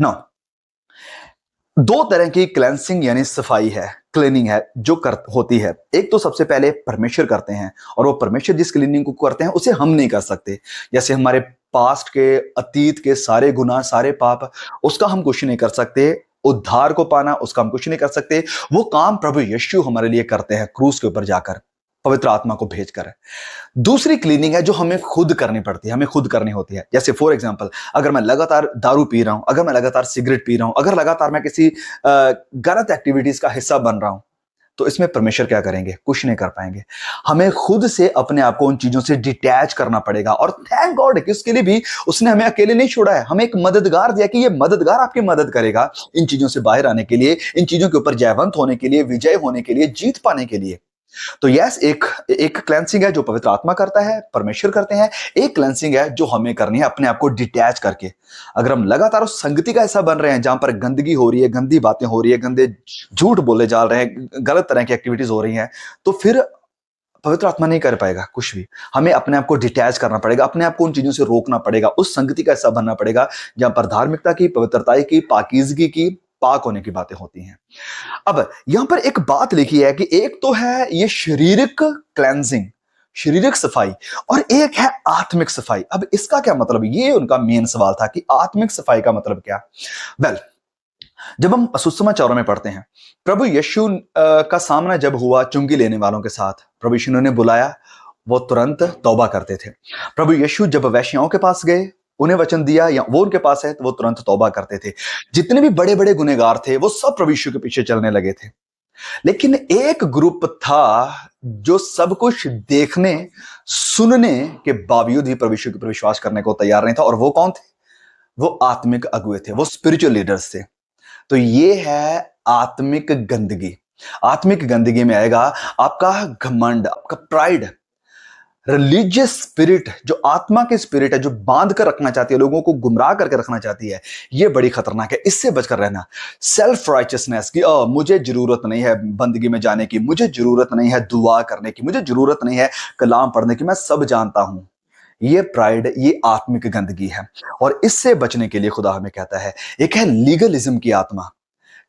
नो, दो तरह की क्लेंसिंग यानी सफाई है, क्लीनिंग है जो होती है। एक तो सबसे पहले परमेश्वर करते हैं, और वो परमेश्वर जिस क्लीनिंग को करते हैं उसे हम नहीं कर सकते। जैसे हमारे पास्ट के, अतीत के सारे गुनाह, सारे पाप, उसका हम कुछ नहीं कर सकते। उद्धार को पाना, उसका हम कुछ नहीं कर सकते। वो काम प्रभु यीशु हमारे लिए करते हैं क्रूस के ऊपर जाकर, पवित्र आत्मा को भेजकर। दूसरी क्लीनिंग है जो हमें खुद करनी पड़ती है, हमें खुद करनी होती है। जैसे फॉर एग्जांपल, अगर मैं लगातार दारू पी रहा हूं, अगर मैं लगातार सिगरेट पी रहा हूं, अगर लगातार मैं किसी गलत एक्टिविटीज का हिस्सा बन रहा हूं, तो इसमें परमेश्वर क्या करेंगे? कुछ नहीं कर पाएंगे। हमें खुद से अपने आप को उन चीजों से डिटैच करना पड़ेगा। और थैंक गॉड कि उसके लिए भी उसने हमें अकेले नहीं छोड़ा है, हमें एक मददगार दिया कि ये मददगार आपकी मदद करेगा इन चीजों से बाहर आने के लिए, इन चीजों के ऊपर जयवंत होने के लिए, विजय होने के लिए, जीत पाने के लिए। तो यस, एक क्लेंसिंग है जो पवित्र आत्मा करता है, परमेश्वर करते हैं। एक क्लेंसिंग है जो हमें करनी है अपने आप को डिटैच करके। अगर हम लगातार उस संगति का हिस्सा बन रहे हैं जहां पर गंदगी हो रही है, गंदी बातें हो रही है, गंदे झूठ बोले जा रहे हैं, गलत तरह की एक्टिविटीज हो रही हैं, तो फिर पवित्र आत्मा नहीं कर पाएगा कुछ भी। हमें अपने आप को डिटैच करना पड़ेगा, अपने आप को उन चीजों से रोकना पड़ेगा, उस संगति का हिस्सा बनना पड़ेगा जहां पर धार्मिकता की, पवित्रता की, पाकीज़गी की, पाक होने की बातें होती हैं। अब यहां पर एक बात लिखी है कि एक तो है ये शारीरिक क्लेंजिंग, शारीरिक सफाई, और एक है आत्मिक सफाई। अब इसका क्या मतलब? ये उनका मेन सवाल था कि आत्मिक सफाई का मतलब क्या। वेल, जब हम सुसमाचारों में पढ़ते हैं, प्रभु यीशु का सामना जब हुआ चुंगी लेने वालों के साथ, प्रभु यीशु ने बुलाया, वो तुरंत तौबा करते थे। प्रभु यीशु जब वैश्याओं के पास गए, उन्हें वचन दिया, या वो उनके पास है, तो वो तुरंत तौबा करते थे। जितने भी बड़े बड़े गुनहगार थे वो सब प्रभु यीशु के पीछे चलने लगे थे। लेकिन एक ग्रुप था जो सब कुछ देखने, सुनने के बावजूद ही प्रभु यीशु के ऊपर विश्वास करने को तैयार नहीं था। और वो कौन थे? वो आत्मिक अगुए थे, वो स्पिरिचुअल लीडर्स थे। तो ये है आत्मिक गंदगी। आत्मिक गंदगी में आएगा आपका घमंड, आपका प्राइड, रिलीजियस स्पिरिट, जो आत्मा के स्पिरिट है, जो बांध कर रखना चाहती है, लोगों को गुमराह करके रखना चाहती है। ये बड़ी खतरनाक है, इससे बचकर रहना। सेल्फ राइचियसनेस की, मुझे जरूरत नहीं है बंदगी में जाने की, मुझे जरूरत नहीं है दुआ करने की, मुझे जरूरत नहीं है कलाम पढ़ने की, मैं सब जानता हूं। ये प्राइड, ये आत्मिक गंदगी है। और इससे बचने के लिए खुदा हमें कहता है, एक है लीगलिज्म की आत्मा,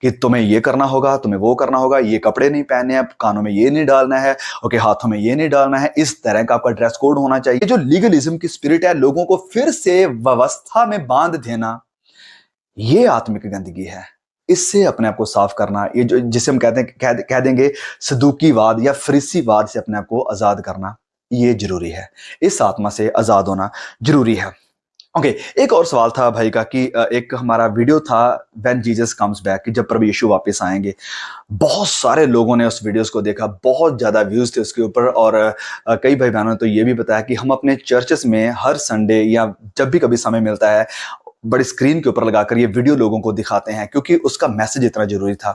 कि तुम्हें ये करना होगा, तुम्हें वो करना होगा, ये कपड़े नहीं पहनने हैं, कानों में ये नहीं डालना है, ओके, हाथों में ये नहीं डालना है, इस तरह का आपका ड्रेस कोड होना चाहिए। जो लीगलिज्म की स्पिरिट है, लोगों को फिर से व्यवस्था में बांध देना, ये आत्मिक गंदगी है। इससे अपने आप को साफ करना, ये जो जिसे हम कहते हैं कह देंगे सदूकीवाद या फरीसीवाद से अपने आप को आजाद करना, ये जरूरी है। इस आत्मा से आजाद होना जरूरी है। ओके, एक और सवाल था भाई का कि एक हमारा वीडियो था व्हेन जीसस कम्स बैक, कि जब प्रभु यीशु वापस आएंगे। बहुत सारे लोगों ने उस वीडियोस को देखा, बहुत ज्यादा व्यूज थे उसके ऊपर, और कई भाई बहनों ने तो ये भी बताया कि हम अपने चर्चेस में हर संडे या जब भी कभी समय मिलता है बड़ी स्क्रीन के ऊपर लगाकर ये वीडियो लोगों को दिखाते हैं, क्योंकि उसका मैसेज इतना जरूरी था।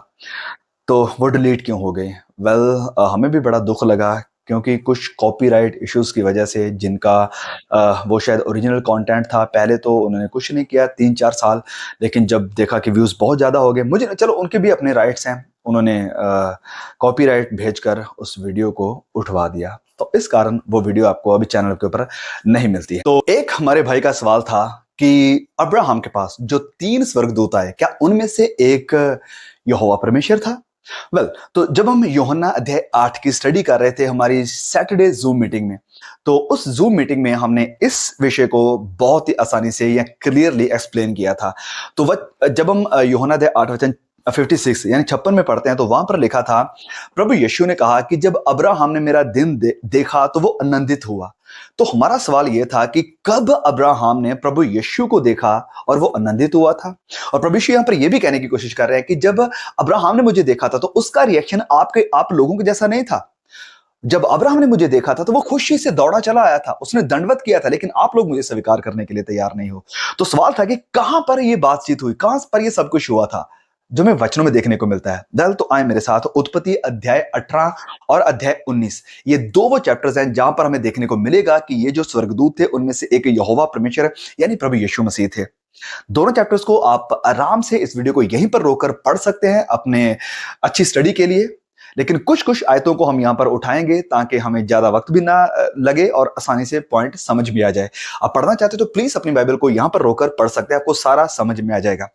तो वो डिलीट क्यों हो गए? वेल, हमें भी बड़ा दुख लगा, क्योंकि कुछ कॉपीराइट इश्यूज की वजह से, जिनका वो शायद ओरिजिनल कंटेंट था, पहले तो उन्होंने कुछ नहीं किया 3-4 साल, लेकिन जब देखा कि व्यूज बहुत ज्यादा हो गए, मुझे चलो उनके भी अपने राइट्स हैं, उन्होंने कॉपीराइट भेजकर उस वीडियो को उठवा दिया। तो इस कारण वो वीडियो आपको अभी चैनल के ऊपर नहीं मिलती है। तो एक हमारे भाई का सवाल था कि अब्राहम के पास जो 3 स्वर्गदूत आए, क्या उनमें से एक यहोवा परमेश्वर था? वेल, तो जब हम यूहन्ना अध्याय 8 की स्टडी कर रहे थे हमारी सैटरडे जूम मीटिंग में, तो उस जूम मीटिंग में हमने इस विषय को बहुत ही आसानी से या क्लियरली एक्सप्लेन किया था। तो वह जब हम यूहन्ना अध्याय 8 वचन 56 यानी 56 में पढ़ते हैं, तो वहां पर लिखा था, प्रभु यीशु ने कहा कि जब अब्राहम ने मेरा दिन देखा तो वो आनंदित हुआ। तो हमारा सवाल यह था कि कब अब्राहम ने प्रभु यीशु को देखा और वो आनंदित हुआ था? और प्रभु यीशु यहां पर यह भी कहने की कोशिश कर रहे हैं कि जब अब्राहम ने मुझे देखा था तो उसका रिएक्शन आप लोगों के जैसा नहीं था। जब अब्राहम ने मुझे देखा था तो वो खुशी से दौड़ा चला आया था, उसने दंडवत किया था, लेकिन आप लोग मुझे स्वीकार करने के लिए तैयार नहीं हो। तो सवाल था कि कहां पर ये बातचीत हुई, कहां पर ये सब कुछ हुआ था जो हमें वचनों में देखने को मिलता है। दल तो आए मेरे साथ उत्पत्ति अध्याय 18 और अध्याय 19, ये दो वो चैप्टर्स हैं जहां पर हमें देखने को मिलेगा कि ये जो स्वर्गदूत थे उनमें से एक यहोवा परमेश्वर यानी प्रभु यीशु मसीह थे। दोनों चैप्टर्स को आप आराम से इस वीडियो को यहीं पर रोककर पढ़ सकते हैं अपने अच्छी स्टडी के लिए, लेकिन कुछ कुछ आयतों को हम यहां पर उठाएंगे ताकि हमें ज्यादा वक्त भी ना लगे और आसानी से पॉइंट समझ भी आ जाए। आप पढ़ना चाहते तो प्लीज अपनी बाइबल को यहां पर रोककर पढ़ सकते हैं, आपको सारा समझ में आ जाएगा।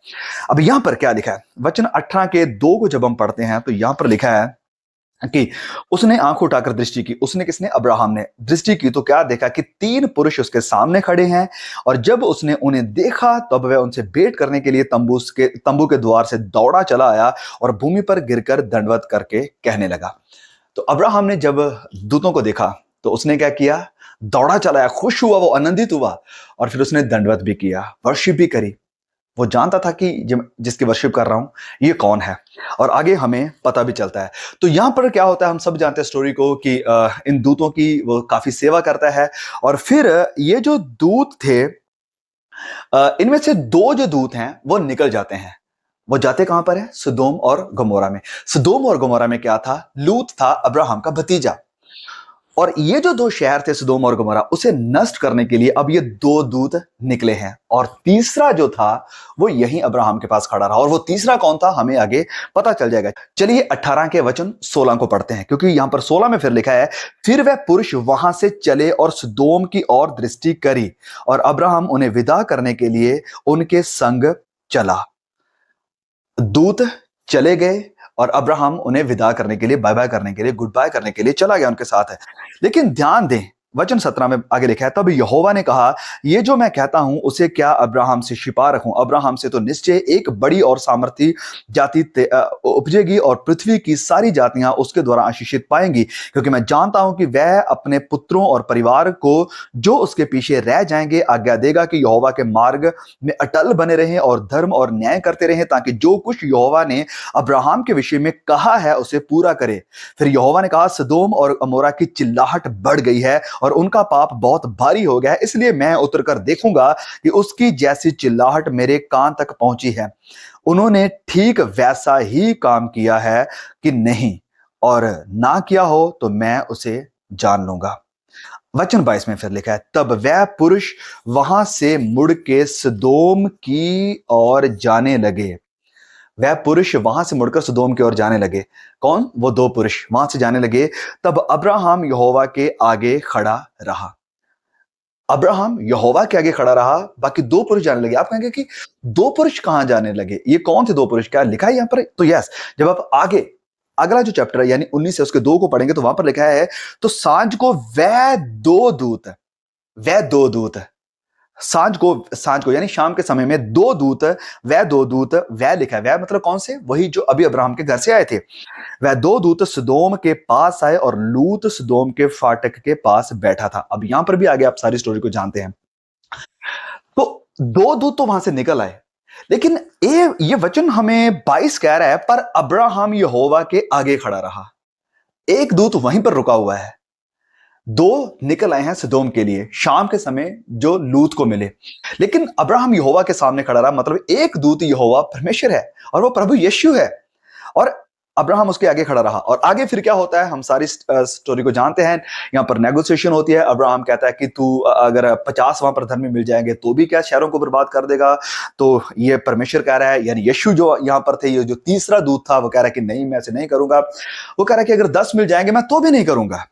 अब यहां पर क्या लिखा है, वचन 18 के 2 को जब हम पढ़ते हैं तो यहां पर लिखा है कि उसने आंख उठाकर दृष्टि की। उसने किसने? अब्राहम ने दृष्टि की तो क्या देखा कि 3 पुरुष उसके सामने खड़े हैं, और जब उसने उन्हें देखा तब वह उनसे भेंट करने के लिए तंबू के द्वार से दौड़ा चला आया और भूमि पर गिरकर दंडवत करके कहने लगा। तो अब्राहम ने जब दूतों को देखा तो उसने क्या किया? दौड़ा चला आया, खुश हुआ, वो आनंदित हुआ, और फिर उसने दंडवत भी किया, वर्शिप भी करी। वो जानता था कि जिसकी वर्शिप कर रहा हूं ये कौन है, और आगे हमें पता भी चलता है। तो यहां पर क्या होता है, हम सब जानते हैं स्टोरी को कि इन दूतों की वो काफी सेवा करता है, और फिर ये जो दूत थे, इनमें से 2 जो दूत हैं वो निकल जाते हैं। वो जाते कहां पर है? सदोम और गमोरा में। सदोम और गमोरा में क्या था? लूत था, अब्राहम का भतीजा। और ये जो 2 शहर थे सदोम और गमोरा, उसे नष्ट करने के लिए अब ये 2 दूत निकले हैं, और तीसरा जो था वो यहीं अब्राहम के पास खड़ा रहा। और वो तीसरा कौन था हमें आगे पता चल जाएगा। चलिए 18 के वचन 16 को पढ़ते हैं, क्योंकि यहां पर 16 में फिर लिखा है, फिर वह पुरुष वहां से चले और सदोम की ओर दृष्टि करी, और अब्राहम उन्हें विदा करने के लिए उनके संग चला। दूत चले गए और अब्राहम उन्हें विदा करने के लिए, बाय बाय करने के लिए, गुड बाय करने के लिए चला गया उनके साथ है। लेकिन ध्यान दें, वचन 17 में आगे लिखा है, तब यहोवा ने कहा, ये जो मैं कहता हूं उसे क्या अब्राहम से छिपा रखूं? अब्राहम से तो निश्चय एक बड़ी और सामर्थी जाति उपजेगी, और पृथ्वी की सारी जातियां उसके द्वारा आशीषित पाएंगी, क्योंकि मैं जानता हूं कि वह अपने पुत्रों और परिवार को जो उसके पीछे रह जाएंगे आज्ञा देगा कि यहोवा के मार्ग में अटल बने रहें और धर्म और न्याय करते रहें, ताकि जो कुछ यहोवा ने अब्राहम के विषय में कहा है उसे पूरा करे। फिर यहोवा ने कहा, सदोम और अमोरा की चिल्लाहट बढ़ गई है और उनका पाप बहुत भारी हो गया है, इसलिए मैं उतरकर देखूंगा कि उसकी जैसी चिल्लाहट मेरे कान तक पहुंची है। उन्होंने ठीक वैसा ही काम किया है कि नहीं, और ना किया हो तो मैं उसे जान लूंगा। वचन 22 में फिर लिखा है, तब वह पुरुष वहां से मुड़ के सदोम की ओर जाने लगे। वह पुरुष वहां से मुड़कर सदोम की ओर जाने लगे। कौन? वो 2 पुरुष वहां से जाने लगे। तब अब्राहम यहोवा के आगे खड़ा रहा। अब्राहम यहोवा के आगे खड़ा रहा, बाकी 2 पुरुष जाने लगे। आप कहेंगे कि 2 पुरुष कहां जाने लगे? ये कौन थे 2 पुरुष? क्या लिखा है यहां पर? तो यस, जब आप आगे अगला जो चैप्टर है यानी 19 से उसके 2 को पढ़ेंगे तो वहां पर लिखा है, तो सांझ को वह 2 दूत सांझ को यानी शाम के समय में दो दूत वह लिखा है, वह मतलब कौन से, वही जो अभी अब्राहम के घर से आए थे। वह दो दूत सदोम के पास आए और लूत सदोम के फाटक के पास बैठा था। अब यहां पर भी आगे आप सारी स्टोरी को जानते हैं। तो दो दूत तो वहां से निकल आए, लेकिन ये वचन हमें 22 कह रहा है, पर अब्राहम यहोवा के आगे खड़ा रहा। एक दूत वहीं पर रुका हुआ है, दो निकल आए हैं सदोम के लिए शाम के समय जो लूत को मिले, लेकिन अब्राहम यहोवा के सामने खड़ा रहा। मतलब एक दूत यहोवा परमेश्वर है और वो प्रभु यीशु है, और अब्राहम उसके आगे खड़ा रहा। और आगे फिर क्या होता है हम सारी स्टोरी को जानते हैं। यहाँ पर नेगोशिएशन होती है। अब्राहम कहता है कि तू अगर 50 वहां पर धर्मी मिल जाएंगे तो भी क्या शहरों को बर्बाद कर देगा। तो ये परमेश्वर कह रहा है, यानी यीशु जो यहाँ पर थे, ये जो तीसरा दूत था, वो कह रहा है कि नहीं, मैं ऐसे नहीं करूंगा। वो कह रहा है कि अगर 10 मिल जाएंगे मैं तो भी नहीं करूंगा,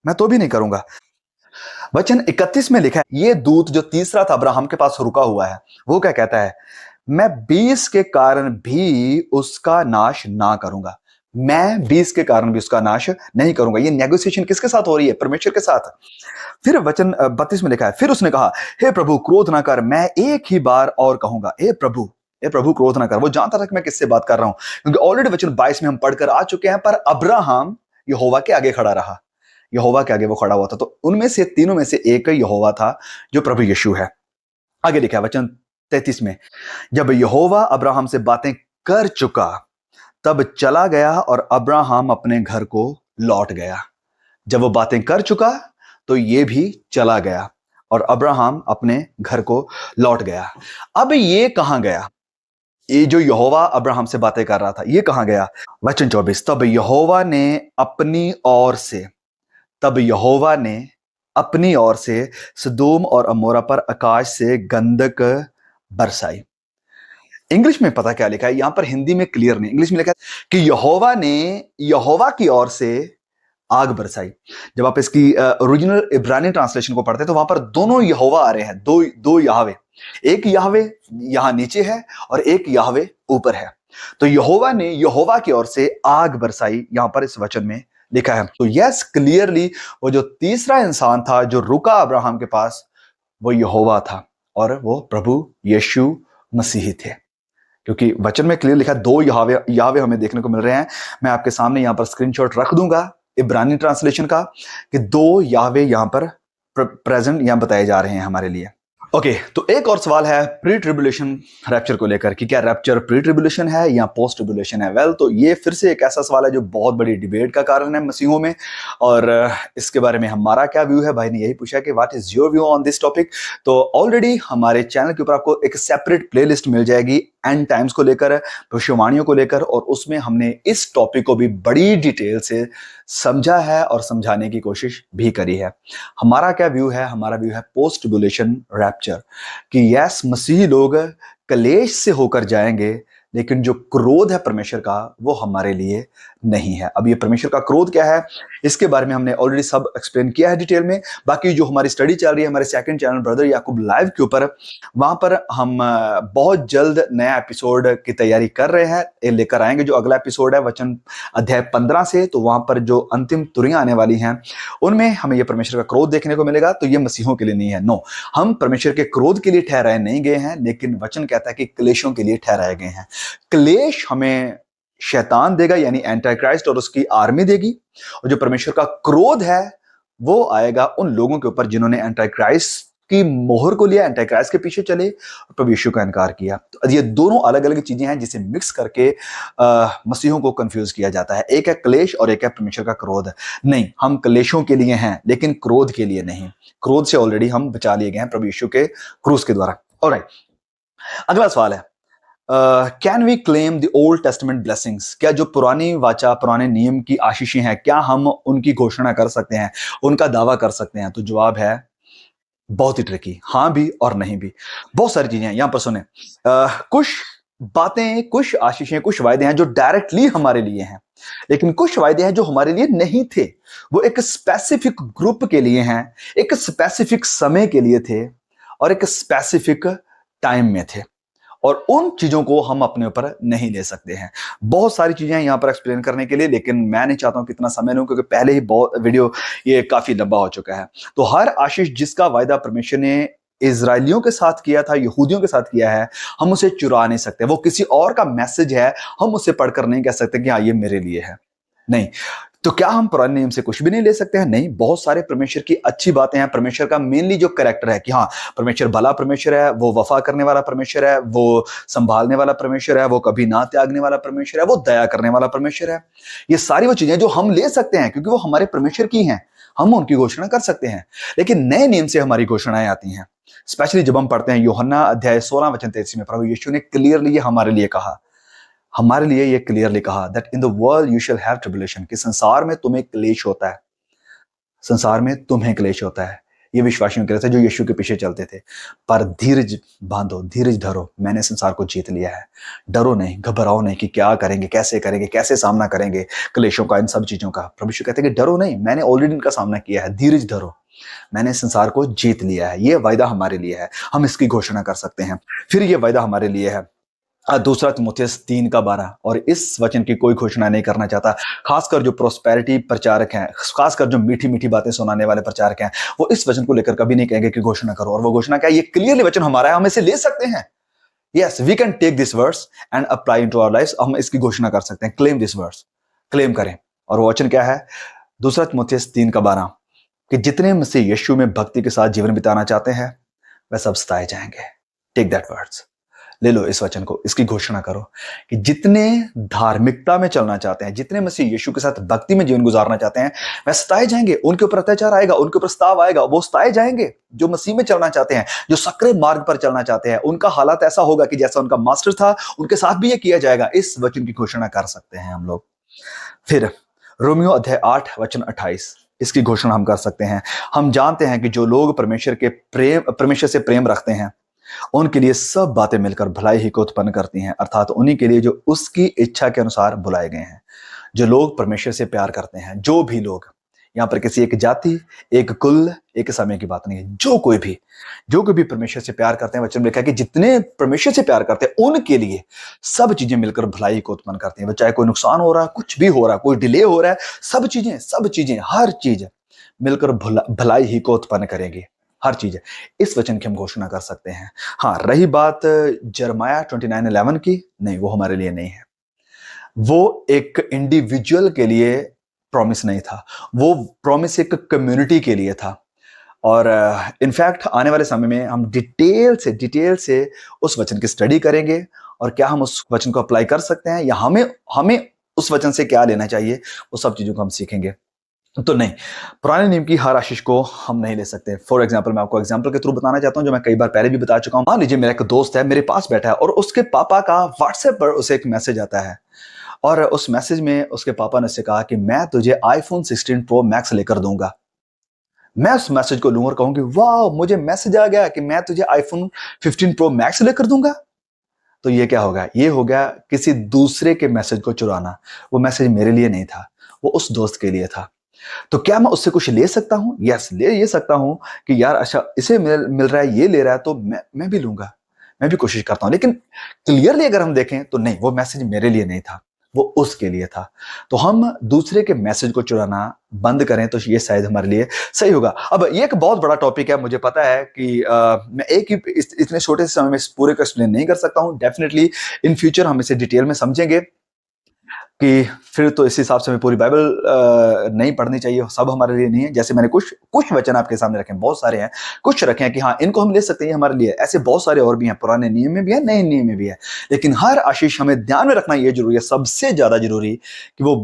मैं तो भी नहीं करूंगा। वचन 31 में लिखा है, ये दूत जो तीसरा था अब्राहम के पास रुका हुआ है, वो क्या कहता है, मैं 20 के कारण भी उसका नाश ना करूंगा, मैं 20 के कारण भी उसका नाश नहीं करूंगा। ये नेगोशिएशन किसके साथ हो रही है, परमेश्वर के साथ। फिर वचन 32 में लिखा है, फिर उसने कहा, हे प्रभु क्रोध ना कर, मैं एक ही बार और कहूंगा, हे प्रभु क्रोध ना कर। वो जानता था कि मैं किससे बात कर रहा हूं, क्योंकि ऑलरेडी वचन 22 में हम पढ़कर आ चुके हैं। पर अब्राहम यहोवा के आगे खड़ा रहा, यहोवा के आगे वो खड़ा हुआ था। तो उनमें से तीनों में से एक यहोवा था जो प्रभु यीशु है। आगे लिखा है वचन 33 में, जब यहोवा अब्राहम से बातें कर चुका तब चला गया और अब्राहम अपने घर को लौट गया। जब वो बातें कर चुका तो ये भी चला गया और अब्राहम अपने घर को लौट गया। अब ये कहां गया, ये जो यहोवा अब्राहम से बातें कर रहा था, ये कहां गया। वचन 24, तब यहोवा ने अपनी ओर से सदोम और अमोरा पर आकाश से गंधक बरसाई। इंग्लिश में पता क्या लिखा है, यहां पर हिंदी में क्लियर नहीं, इंग्लिश में लिखा है कि यहोवा ने यहोवा की ओर से आग बरसाई। जब आप इसकी ओरिजिनल इब्रानी ट्रांसलेशन को पढ़ते हैं तो वहां पर दोनों यहोवा आ रहे हैं, दो याहवे। एक याहवे यहां नीचे है और एक याहवे ऊपर है। तो यहोवा ने यहोवा की ओर से आग बरसाई, यहां पर इस वचन में लिखा है। तो यस, क्लियरली वो जो तीसरा इंसान था जो रुका अब्राहम के पास, वो यहोवा था और वो प्रभु यीशु मसीह थे, क्योंकि वचन में क्लियर लिखा है दो याहवे हमें देखने को मिल रहे हैं। मैं आपके सामने यहां पर स्क्रीनशॉट रख दूंगा इब्रानी ट्रांसलेशन का, कि दो याहवे यहां पर प्रेजेंट यहां बताए जा रहे हैं हमारे लिए। ओके, तो एक और सवाल है प्री ट्रिबुलेशन रैप्चर को लेकर कि क्या रैप्चर प्री ट्रिबुलेशन है या पोस्ट ट्रिबुलेशन है। वेल, तो ये फिर से एक ऐसा सवाल है जो बहुत बड़ी डिबेट का कारण है मसीहों में, और इसके बारे में हमारा क्या व्यू है। भाई ने यही पूछा कि what is your view on this topic. तो ऑलरेडी हमारे चैनल के ऊपर आपको एक सेपरेट प्लेलिस्ट मिल जाएगी एंड टाइम्स को लेकर, भविष्यवाणियों को लेकर, और उसमें हमने इस टॉपिक को भी बड़ी डिटेल से समझा है और समझाने की कोशिश भी करी है। हमारा क्या व्यू है, हमारा व्यू है पोस्ट ट्रिबुलेशन रैप्चर, कि यस, मसीही लोग कलेश से होकर जाएंगे, लेकिन जो क्रोध है परमेश्वर का वो हमारे लिए नहीं है। अब ये परमेश्वर का क्रोध क्या है, इसके बारे में हमने ऑलरेडी सब एक्सप्लेन किया है डिटेल में। बाकी जो हमारी स्टडी चल रही है हमारे सेकंड चैनल ब्रदर याकूब लाइव के ऊपर, वहां पर हम बहुत जल्द नया एपिसोड की तैयारी कर रहे हैं, ये लेकर आएंगे। जो अगला एपिसोड है वचन अध्याय 15 से, तो वहां पर जो अंतिम तुरियां आने वाली हैं उनमें हमें ये परमेश्वर का क्रोध देखने को मिलेगा। तो ये मसीहों के लिए नहीं है, नो, हम परमेश्वर के क्रोध के लिए ठहराए नहीं गए हैं, लेकिन वचन कहता है कि क्लेशों के लिए ठहराए गए हैं। क्लेश हमें शैतान देगा, यानी एंटी क्राइस्ट और उसकी आर्मी देगी, और जो परमेश्वर का क्रोध है वो आएगा उन लोगों के ऊपर जिन्होंने एंटी क्राइस्ट की मोहर को लिया, एंटी क्राइस्ट के पीछे चले और प्रभु यीशु का इनकार किया। तो ये दोनों अलग अलग चीजें हैं जिसे मिक्स करके मसीहों को कंफ्यूज किया जाता है। एक है क्लेश और एक है परमेश्वर का क्रोध। नहीं, हम क्लेशों के लिए हैं लेकिन क्रोध के लिए नहीं। क्रोध से ऑलरेडी हम बचा लिए गए हैं प्रभु यीशु के क्रूस के द्वारा। ऑलराइट, अगला सवाल है, can we claim the Old Testament blessings. क्या जो पुरानी वाचा, पुराने नियम की आशीषें हैं, क्या हम उनकी घोषणा कर सकते हैं, उनका दावा कर सकते हैं। तो जवाब है बहुत ही ट्रिकी, हाँ भी और नहीं भी। बहुत सारी चीजें हैं यहां पर, सुने। कुछ बातें, कुछ आशीषें, कुछ वायदे हैं जो डायरेक्टली हमारे लिए हैं, लेकिन कुछ वायदे हैं जो हमारे लिए नहीं थे। वो एक स्पेसिफिक ग्रुप के लिए हैं, एक स्पेसिफिक समय के लिए थे और एक स्पेसिफिक टाइम में थे, और उन चीजों को हम अपने ऊपर नहीं ले सकते हैं। बहुत सारी चीजें हैं यहां पर एक्सप्लेन करने के लिए, लेकिन मैं नहीं चाहता हूं कि इतना समय लूं, क्योंकि पहले ही बहुत वीडियो ये काफी लंबा हो चुका है। तो हर आशीष जिसका वायदा परमेश्वर ने इजराइलियों के साथ किया था, यहूदियों के साथ किया है, हम उसे चुरा नहीं सकते। वो किसी और का मैसेज है, हम उसे पढ़कर नहीं कह सकते कि हाँ ये मेरे लिए है। नहीं। तो क्या हम पुराने नियम से कुछ भी नहीं ले सकते हैं? नहीं, बहुत सारे परमेश्वर की अच्छी बातें हैं। परमेश्वर का मेनली जो कैरेक्टर है कि हाँ, परमेश्वर भला परमेश्वर है, वो वफा करने वाला परमेश्वर है, वो संभालने वाला परमेश्वर है, वो कभी ना त्यागने वाला परमेश्वर है, वो दया करने वाला परमेश्वर है। ये सारी वो चीजें जो हम ले सकते हैं क्योंकि वो हमारे परमेश्वर की हैं, हम उनकी घोषणा कर सकते हैं। लेकिन नए नियम से हमारी घोषणाएं आती हैं, स्पेशली जब हम पढ़ते हैं यूहन्ना अध्याय 16 वचन 33 में प्रभु यीशु ने क्लियरली ये हमारे लिए ये क्लियरली कहा that in the world you shall have tribulation, कि संसार में तुम्हें क्लेश होता है, संसार में तुम्हें क्लेश होता है। ये विश्वासियों के लिए थे जो यीशु के पीछे चलते थे। पर धीरज बांधो, धीरज धरो, मैंने संसार को जीत लिया है। डरो नहीं, घबराओ नहीं कि क्या करेंगे, कैसे सामना करेंगे क्लेशों का, इन सब चीजों का। प्रभु यीशु कहते हैं कि डरो नहीं, मैंने ऑलरेडी इनका सामना किया है, धीरज धरो, मैंने संसार को जीत लिया है। ये वायदा हमारे लिए है, हम इसकी घोषणा कर सकते हैं। फिर ये वायदा हमारे लिए है दूसरा तिमुथियुस 3:12, और इस वचन की कोई घोषणा नहीं करना चाहता, खासकर जो प्रोस्पेरिटी प्रचारक हैं, खासकर जो मीठी मीठी बातें सुनाने वाले प्रचारक हैं, वो इस वचन को लेकर कभी नहीं कहेंगे कि घोषणा करो। और वो घोषणा क्या है? ये क्लियरली वचन हमारा है, हम इसे ले सकते हैं। Yes, we can take this verse and apply into our life. हम इसकी घोषणा कर सकते हैं, क्लेम दिस वर्स, क्लेम करें। और वो वचन क्या है? दूसरा तिमुथियुस 3:12, कि जितने मसीह यीशु में भक्ति के साथ जीवन बिताना चाहते हैं वह सब सताए जाएंगे। टेक दैट वर्ड्स, ले लो इस वचन को, इसकी घोषणा करो कि जितने धार्मिकता में चलना चाहते हैं, जितने मसीह यीशु के साथ भक्ति में जीवन गुजारना चाहते हैं, वह सताए जाएंगे, उनके ऊपर अत्याचार आएगा, उनके ऊपर सताव आएगा, वो सताए जाएंगे। जो मसीह में चलना चाहते हैं, जो सक्रिय मार्ग पर चलना चाहते हैं, उनका हालात ऐसा होगा कि जैसा उनका मास्टर था, उनके साथ भी ये किया जाएगा। इस वचन की घोषणा कर सकते हैं हम लोग। फिर रोमियो अध्याय 8 वचन 28, इसकी घोषणा हम कर सकते हैं। हम जानते हैं कि जो लोग परमेश्वर से प्रेम रखते हैं, उनके लिए सब बातें मिलकर भलाई ही को उत्पन्न करती हैं, अर्थात उन्हीं के लिए जो उसकी इच्छा के अनुसार बुलाए गए हैं। जो लोग परमेश्वर से प्यार करते हैं, जो भी लोग, यहाँ पर किसी एक जाति, एक कुल, एक समय की बात नहीं है, जो कोई भी परमेश्वर से प्यार करते हैं, वचन में लिखा है कि जितने परमेश्वर से प्यार करते हैं उनके लिए सब चीजें मिलकर भलाई को उत्पन्न करती हैं। चाहे कोई नुकसान हो रहा है, कुछ भी हो रहा है, कोई डिले हो रहा है, सब चीजें हर चीज मिलकर भलाई ही को उत्पन्न करेंगी, हर चीज। इस वचन की हम घोषणा कर सकते हैं। हाँ, रही बात जरमाया 29:11 की, नहीं, वो हमारे लिए नहीं है। वो एक इंडिविजुअल के लिए प्रॉमिस नहीं था, वो प्रॉमिस एक कम्युनिटी के लिए था। और इनफैक्ट आने वाले समय में हम डिटेल से उस वचन की स्टडी करेंगे, और क्या हम उस वचन को अप्लाई कर सकते हैं, या हमें उस वचन से क्या लेना चाहिए, वो सब चीजों को हम सीखेंगे। तो नहीं, पुराने नियम की हर आशीष को हम नहीं ले सकते। फॉर एग्जाम्पल, मैं आपको एग्जाम्पल के थ्रू बताना चाहता हूं, जो मैं कई बार पहले भी बता चुका हूं। मान लीजिए मेरा एक दोस्त है, मेरे पास बैठा है, और उसके पापा का व्हाट्सएप पर उसे एक मैसेज आता है, और उस मैसेज में उसके पापा ने उससे कहा कि मैं तुझे iPhone 16 Pro Max लेकर दूंगा। मैं उस मैसेज को लूंगा और कहूंगी वाह, मुझे मैसेज आ गया कि मैं तुझे iPhone 15 Pro Max लेकर दूंगा। तो ये क्या होगा? ये हो गया किसी दूसरे के मैसेज को चुराना। वो मैसेज मेरे लिए नहीं था, वो उस दोस्त के लिए था। तो क्या मैं उससे कुछ ले सकता हूं? यस, ले ये सकता हूं कि यार अच्छा, इसे मिल रहा है, ये ले रहा है, तो मैं भी लूंगा, मैं भी कोशिश करता हूं। लेकिन क्लियरली अगर हम देखें तो नहीं, वो मैसेज मेरे लिए नहीं था, वो उसके लिए था। तो हम दूसरे के मैसेज को चुराना बंद करें तो ये शायद हमारे लिए सही होगा। अब ये एक बहुत बड़ा टॉपिक है, मुझे पता है कि मैं एक ही इतने छोटे से समय में इस पूरे को एक्सप्लेन नहीं कर सकता हूं। डेफिनेटली इन फ्यूचर हम इसे डिटेल में समझेंगे कि फिर तो इस हिसाब से हमें पूरी बाइबल नहीं पढ़नी चाहिए, सब हमारे लिए नहीं है। जैसे मैंने कुछ वचन आपके सामने रखे हैं, बहुत सारे हैं, कुछ रखे हैं कि हाँ इनको हम ले सकते हैं, हमारे लिए। ऐसे बहुत सारे और भी हैं, पुराने नियम में भी है, नए नियम में भी है। लेकिन हर आशीष हमें ध्यान में रखना ये जरूरी है, सबसे ज्यादा जरूरी, कि वो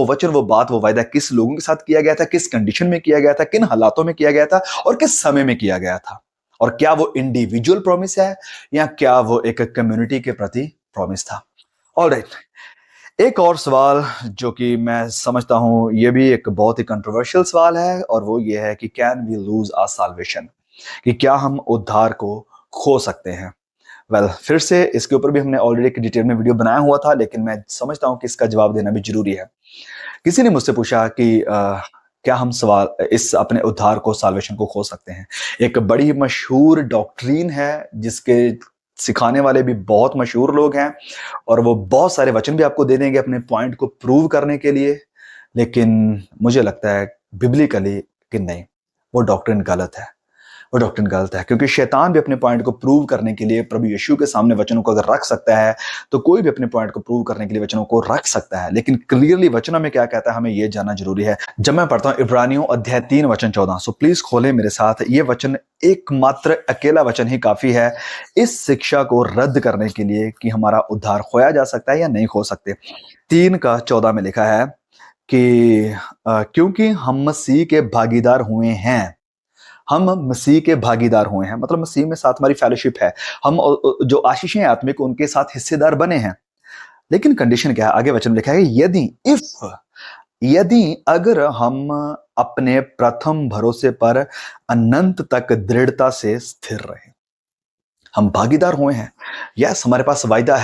वचन, वो बात, वो वायदा किस लोगों के साथ किया गया था, किस कंडीशन में किया गया था, किन हालातों में किया गया था, और किस समय में किया गया था। और क्या वो इंडिविजुअल प्रॉमिस है, या क्या वो एक कम्युनिटी के प्रति प्रॉमिस था। ऑलराइट, एक और सवाल जो कि मैं समझता हूं ये भी एक बहुत ही कंट्रोवर्शियल सवाल है, और वो ये है कि can we lose our salvation, कि क्या हम उद्धार को खो सकते हैं। वेल, फिर से इसके ऊपर भी हमने ऑलरेडी एक डिटेल में वीडियो बनाया हुआ था, लेकिन मैं समझता हूं कि इसका जवाब देना भी जरूरी है। किसी ने मुझसे पूछा कि क्या हम इस अपने उद्धार को, साल्वेशन को खो सकते हैं। एक बड़ी मशहूर डॉक्ट्रीन है जिसके सिखाने वाले भी बहुत मशहूर लोग हैं, और वो बहुत सारे वचन भी आपको दे देंगे अपने पॉइंट को प्रूव करने के लिए। लेकिन मुझे लगता है बिब्लिकली कि नहीं, वो डॉक्ट्रिन गलत है, वो डॉक्ट्रिन गलत है, क्योंकि शैतान भी अपने पॉइंट को प्रूव करने के लिए प्रभु यीशु के सामने वचनों को अगर रख सकता है, तो कोई भी अपने पॉइंट को प्रूव करने के लिए वचनों को रख सकता है। लेकिन क्लियरली वचनों में क्या कहता है, हमें यह जानना जरूरी है। जब मैं पढ़ता हूं इब्रानियों अध्याय 3 वचन 14, सो प्लीज खोलें मेरे साथ। ये वचन एकमात्र अकेला वचन ही काफी है इस शिक्षा को रद्द करने के लिए कि हमारा उद्धार खोया जा सकता है या नहीं खो सकते। 3:14 में लिखा है कि क्योंकि हम मसीह के भागीदार हुए हैं। हम मसीह के भागीदार हुए हैं मतलब मसीह में साथ हमारी फेलोशिप है। हम जो आशीषें आत्मिक उनके साथ हिस्सेदार बने हैं। लेकिन कंडीशन क्या है, आगे वचन में लिखा है, यदि अगर हम अपने प्रथम भरोसे पर अनंत तक दृढ़ता से स्थिर रहे। हम भागीदार हुए हैं। यस, हमारे पास वायदा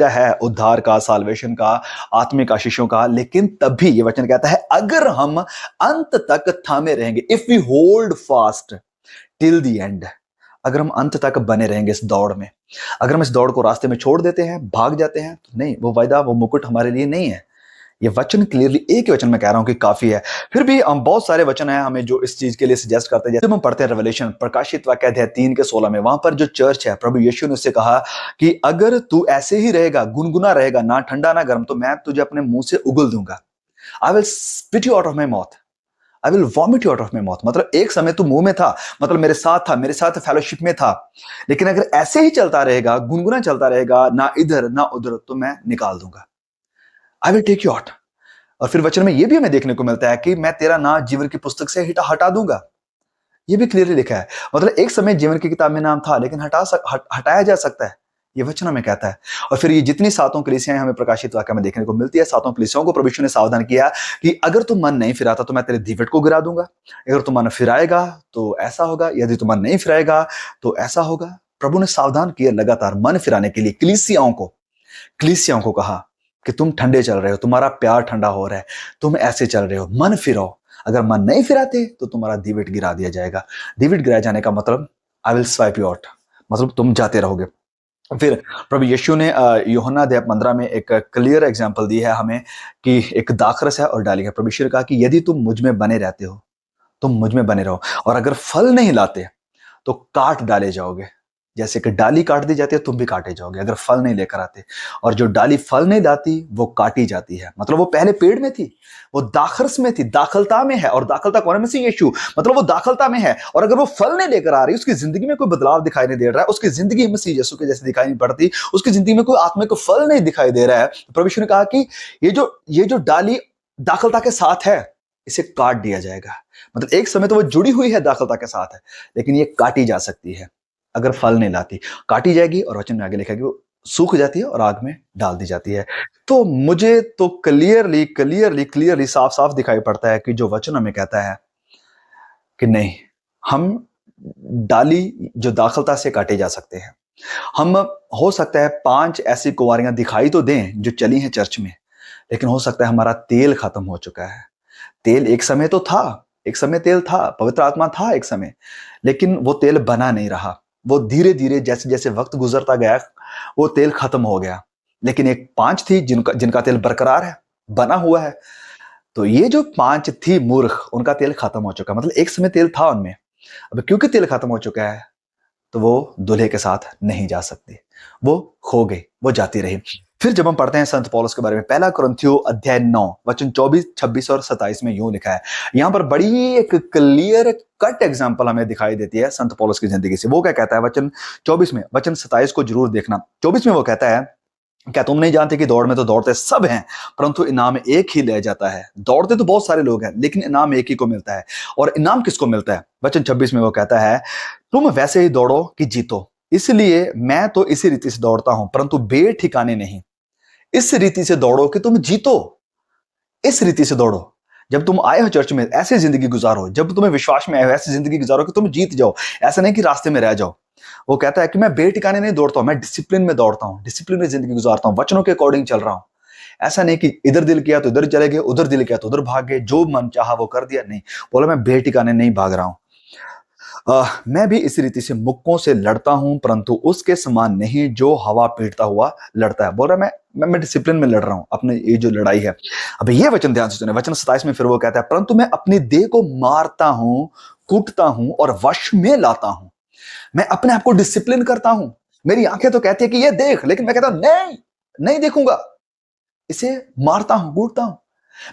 है उद्धार का, साल्वेशन का, आत्मिक आशीषों का। लेकिन तभी ये वचन कहता है अगर हम अंत तक थामे रहेंगे, if we hold fast till the end, अगर हम अंत तक बने रहेंगे इस दौड़ में। अगर हम इस दौड़ को रास्ते में छोड़ देते हैं, भाग जाते हैं, तो नहीं, वो वायदा, वो मुकुट हमारे लिए नहीं है। ये वचन क्लियरली एक ही वचन में कह रहा हूं कि काफी है। फिर भी हम बहुत सारे वचन हैं हमें जो इस चीज के लिए सजेस्ट करते हैं। जैसे हम पढ़ते हैं रेवलेशन, प्रकाशित वाक्य अध्याय 3:16 में, वहां पर जो चर्च है, प्रभु यीशु ने उससे कहा कि अगर तू ऐसे ही रहेगा, गुनगुना रहेगा, ना ठंडा ना गर्म, तो मैं तुझे अपने मुंह से उगल दूंगा। I will spit you out of my mouth, I will vomit you out of my mouth. मतलब एक समय तू मुंह में था, मतलब मेरे साथ था, मेरे साथ फेलोशिप में था, लेकिन अगर ऐसे ही चलता रहेगा, गुनगुना चलता रहेगा, ना इधर ना उधर, तो मैं निकाल दूंगा। I will take you out. और फिर वचन में यह भी हमें देखने को मिलता है कि मैं तेरा नाम जीवन की पुस्तक से हटा दूंगा। यह भी क्लियरली लिखा है। मतलब एक समय जीवन की किताब में नाम था, लेकिन हटाया जा सकता है, ये वचन हमें कहता है। और फिर ये जितनी सातों कलीसियां हमें प्रकाशित वाक्य में देखने को मिलती है, सातों कलीसियाओं को प्रभु यीशु ने सावधान किया कि अगर तुम मन नहीं फिराता तो मैं तेरे दीवट को गिरा दूंगा। अगर तुम मन फिराएगा तो ऐसा होगा, यदि तुम मन नहीं फिराएगा तो ऐसा होगा। प्रभु ने सावधान किया लगातार मन फिराने के लिए कलीसियाओं को कहा कि तुम ठंडे चल रहे हो, तुम्हारा प्यार ठंडा हो रहा है, तुम ऐसे चल रहे हो, मन फिराओ। अगर मन नहीं फिराते तो तुम्हारा दीवट गिरा दिया जाएगा। दीवट गिराए जाने का मतलब I will swipe you out, मतलब तुम जाते रहोगे। फिर प्रभु यीशु ने यूहन्ना अध्याय 15 में एक क्लियर एग्जांपल दी है हमें कि एक दाखरस है और डाली है। प्रभु यीशु ने कहा कि यदि तुम मुझ में बने रहते हो, तुम मुझ में बने रहो, और अगर फल नहीं लाते तो काट डाले जाओगे। जैसे कि डाली काट दी जाती है, तुम भी काटे जाओगे अगर फल नहीं लेकर आते। और जो डाली फल नहीं लाती वो काटी जाती है। मतलब वो पहले पेड़ में थी, वो दाखरस में थी, दाखलता में है, और दाखलता कौन है? मसीह यीशु। मतलब वो दाखलता में है, और अगर वो फल नहीं लेकर आ रही, उसकी जिंदगी में कोई बदलाव दिखाई नहीं दे रहा है, उसकी जिंदगी मसीह यीशु के जैसे दिखाई नहीं पड़ती, उसकी जिंदगी में कोई आत्मिक फल नहीं दिखाई दे रहा है, तो प्रभु यीशु ने कहा कि ये जो डाली दाखलता के साथ है, इसे काट दिया जाएगा। मतलब एक समय तो वो जुड़ी हुई है, दाखलता के साथ है, लेकिन ये काटी जा सकती है अगर फल नहीं लाती। काटी जाएगी, और वचन में आगे लिखा है कि वो सूख जाती है और आग में डाल दी जाती है। तो मुझे तो क्लियरली साफ साफ दिखाई पड़ता है कि जो वचन हमें कहता है कि नहीं, हम डाली जो दाखलता से काटे जा सकते हैं। हम, हो सकता है 5 ऐसी कुंवारियां दिखाई तो दें जो चली हैं चर्च में, लेकिन हो सकता है हमारा तेल खत्म हो चुका है। तेल एक समय तो था, एक समय तेल था, पवित्र आत्मा था एक समय, लेकिन वो तेल बना नहीं रहा। वो धीरे धीरे जैसे जैसे वक्त गुजरता गया, वो तेल खत्म हो गया। लेकिन एक 5 थी जिनका तेल बरकरार है, बना हुआ है। तो ये जो 5 थी मूर्ख, उनका तेल खत्म हो चुका। मतलब एक समय तेल था उनमें, अब क्योंकि तेल खत्म हो चुका है, तो वो दूल्हे के साथ नहीं जा सकती, वो खो गई, वो जाती रही। फिर जब हम पढ़ते हैं संत पौलुस के बारे में, पहला कुरिन्थियों अध्याय 9 वचन 24, 26 और 27 में यूं लिखा है। यहां पर बड़ी एक क्लियर कट एग्जांपल हमें दिखाई देती है संत पौलुस की जिंदगी से। वो क्या कहता है वचन 24 में, वचन 27 को जरूर देखना। 24 में वो कहता है, क्या तुम नहीं जानते कि दौड़ में तो दौड़ते सब हैं, परंतु इनाम एक ही ले जाता है। दौड़ते तो बहुत सारे लोग हैं, लेकिन इनाम एक ही को मिलता है। और इनाम किसको मिलता है? वचन 26 में वो कहता है, तुम वैसे ही दौड़ो कि जीतो। इसलिए मैं तो इसी रीति से दौड़ता हूं, परंतु बेठिकाने नहीं। इस रीति से दौड़ो कि तुम जीतो। इस रीति से दौड़ो। जब तुम आए हो चर्च में, ऐसी जिंदगी गुजारो। जब तुम्हें विश्वास में आए हो, ऐसी जिंदगी गुजारो कि तुम जीत जाओ। ऐसा नहीं कि रास्ते में रह जाओ। वो कहता है कि मैं बेठिकाने नहीं दौड़ता हूं, मैं डिसिप्लिन में दौड़ता हूं, डिसिप्लिन में जिंदगी गुजारता हूं, वचनों के अकॉर्डिंग चल रहा हूं। ऐसा नहीं कि इधर दिल किया तो इधर चले गए, उधर दिल किया तो उधर भाग गए, जो मन चाहा वो कर दिया। नहीं, बोला मैं बेठिकाने नहीं भाग रहा हूं। मैं भी इस रीति से मुक्कों से लड़ता हूं, परंतु उसके समान नहीं जो हवा पीटता हुआ लड़ता है। बोल रहा मैं डिसिप्लिन में लड़ रहा हूं, अपने ये जो लड़ाई है। अब ये वचन ध्यान से सुने, वचन 27 में फिर वो कहता है, परंतु मैं अपनी देह को मारता हूं कूटता हूं और वश में लाता हूं। मैं अपने आप को डिसिप्लिन करता हूं। मेरी आंखें तो कहती है कि ये देख, लेकिन मैं कहता हूं नहीं, नहीं देखूंगा। इसे मारता हूं, कूटता हूं।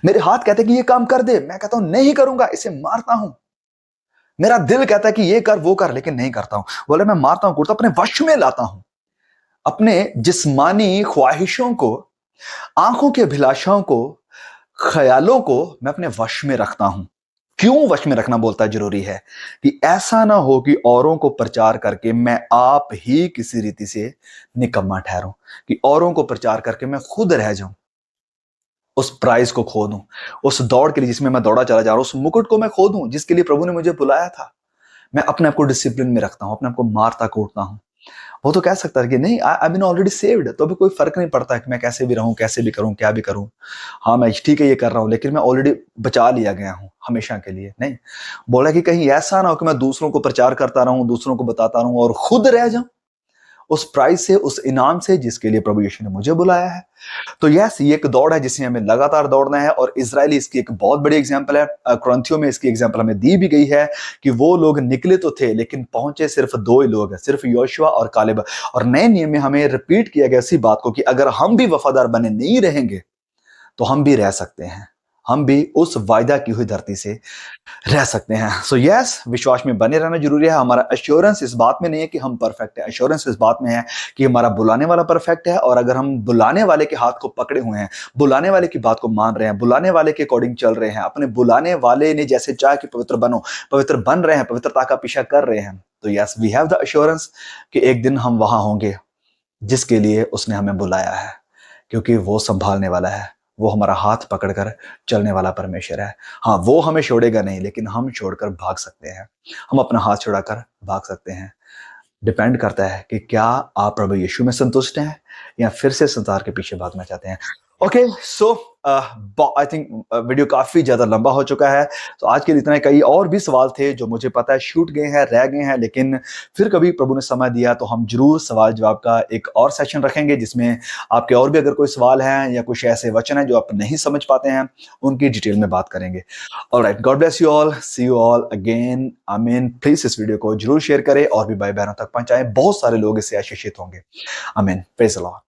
मेरे हाथ कहते हैं कि ये काम कर दे, मैं कहता हूं नहीं करूंगा, इसे मारता हूं। मेरा दिल कहता है कि ये कर वो कर, लेकिन नहीं करता हूं। बोले मैं मारता हूं, कूटता हूं, अपने वश में लाता हूं। अपने जिस्मानी ख्वाहिशों को, आंखों की अभिलाषाओं को, ख्यालों को मैं अपने वश में रखता हूं। क्यों वश में रखना बोलता है जरूरी है? कि ऐसा ना हो कि औरों को प्रचार करके मैं आप ही किसी रीति से निकम्मा ठहरूं, कि औरों को प्रचार करके मैं खुद रह जाऊं, उस प्राइज को खो दूं, उस दौड़ के लिए जिसमें मैं दौड़ा चला जा रहा हूं, उस मुकुट को मैं खो दूं जिसके लिए प्रभु ने मुझे बुलाया था। मैं अपने आप को डिसिप्लिन में रखता हूं, अपने आप को मारता कूटता हूं। वो तो कह सकता है कि नहीं, आई बीन ऑलरेडी सेव्ड, तो अभी कोई फर्क नहीं पड़ता है कि मैं कैसे भी रहूं, कैसे भी करूं, क्या भी करूं। हाँ मैं ठीक है ये कर रहा हूं, लेकिन मैं ऑलरेडी बचा लिया गया हूं हमेशा के लिए। नहीं, बोला कि कहीं ऐसा ना हो कि मैं दूसरों को प्रचार करता रहूं, दूसरों को बताता रहूं और खुद रह जाऊं उस प्राइज से, उस इनाम से जिसके लिए प्रभु यीशु ने मुझे बुलाया है। तो यस, ये एक दौड़ है जिसमें हमें लगातार दौड़ना है, और इजरायली इसकी एक बहुत बड़ी एग्जांपल है। क्रंथियों में इसकी एग्जांपल हमें दी भी गई है कि वो लोग निकले तो थे, लेकिन पहुंचे सिर्फ दो ही लोग, सिर्फ योशुआ और कालेब। और नए नियम में हमें रिपीट किया गया इसी बात को कि अगर हम भी वफादार बने नहीं रहेंगे तो हम भी रह सकते हैं, हम भी उस वायदा की हुई धरती से रह सकते हैं। सो यस, विश्वास में बने रहना जरूरी है। हमारा एश्योरेंस इस बात में नहीं है कि हम परफेक्ट है, एश्योरेंस इस बात में है कि हमारा बुलाने वाला परफेक्ट है। और अगर हम बुलाने वाले के हाथ को पकड़े हुए हैं, बुलाने वाले की बात को मान रहे हैं, बुलाने वाले के अकॉर्डिंग चल रहे हैं, अपने बुलाने वाले ने जैसे चाहे कि पवित्र बनो, पवित्र बन रहे हैं, पवित्रता का पीछा कर रहे हैं, तो yes, we have the assurance कि एक दिन हम वहां होंगे जिसके लिए उसने हमें बुलाया है, क्योंकि वो संभालने वाला है, वो हमारा हाथ पकड़कर चलने वाला परमेश्वर है। हाँ, वो हमें छोड़ेगा नहीं, लेकिन हम छोड़कर भाग सकते हैं, हम अपना हाथ छुड़ाकर भाग सकते हैं। डिपेंड करता है कि क्या आप प्रभु यीशु में संतुष्ट हैं या फिर से संसार के पीछे भागना चाहते हैं। Okay, so I think video काफी ज्यादा लंबा हो चुका है, तो आज के लिए इतना ही। कई और भी सवाल थे जो मुझे पता है छूट गए हैं, रह गए हैं, लेकिन फिर कभी प्रभु ने समय दिया तो हम जरूर सवाल जवाब का एक और सेशन रखेंगे, जिसमें आपके और भी अगर कोई सवाल हैं या कुछ ऐसे वचन हैं जो आप नहीं समझ पाते हैं, उनकी डिटेल में बात करेंगे। Alright, God bless you all, see you all again, आमीन। प्लीज इस वीडियो को जरूर शेयर करें और भी भाई बहनों तक पहुंचाएं, बहुत सारे लोग इससे आशीषित होंगे। आमीन, प्रेज द लॉर्ड।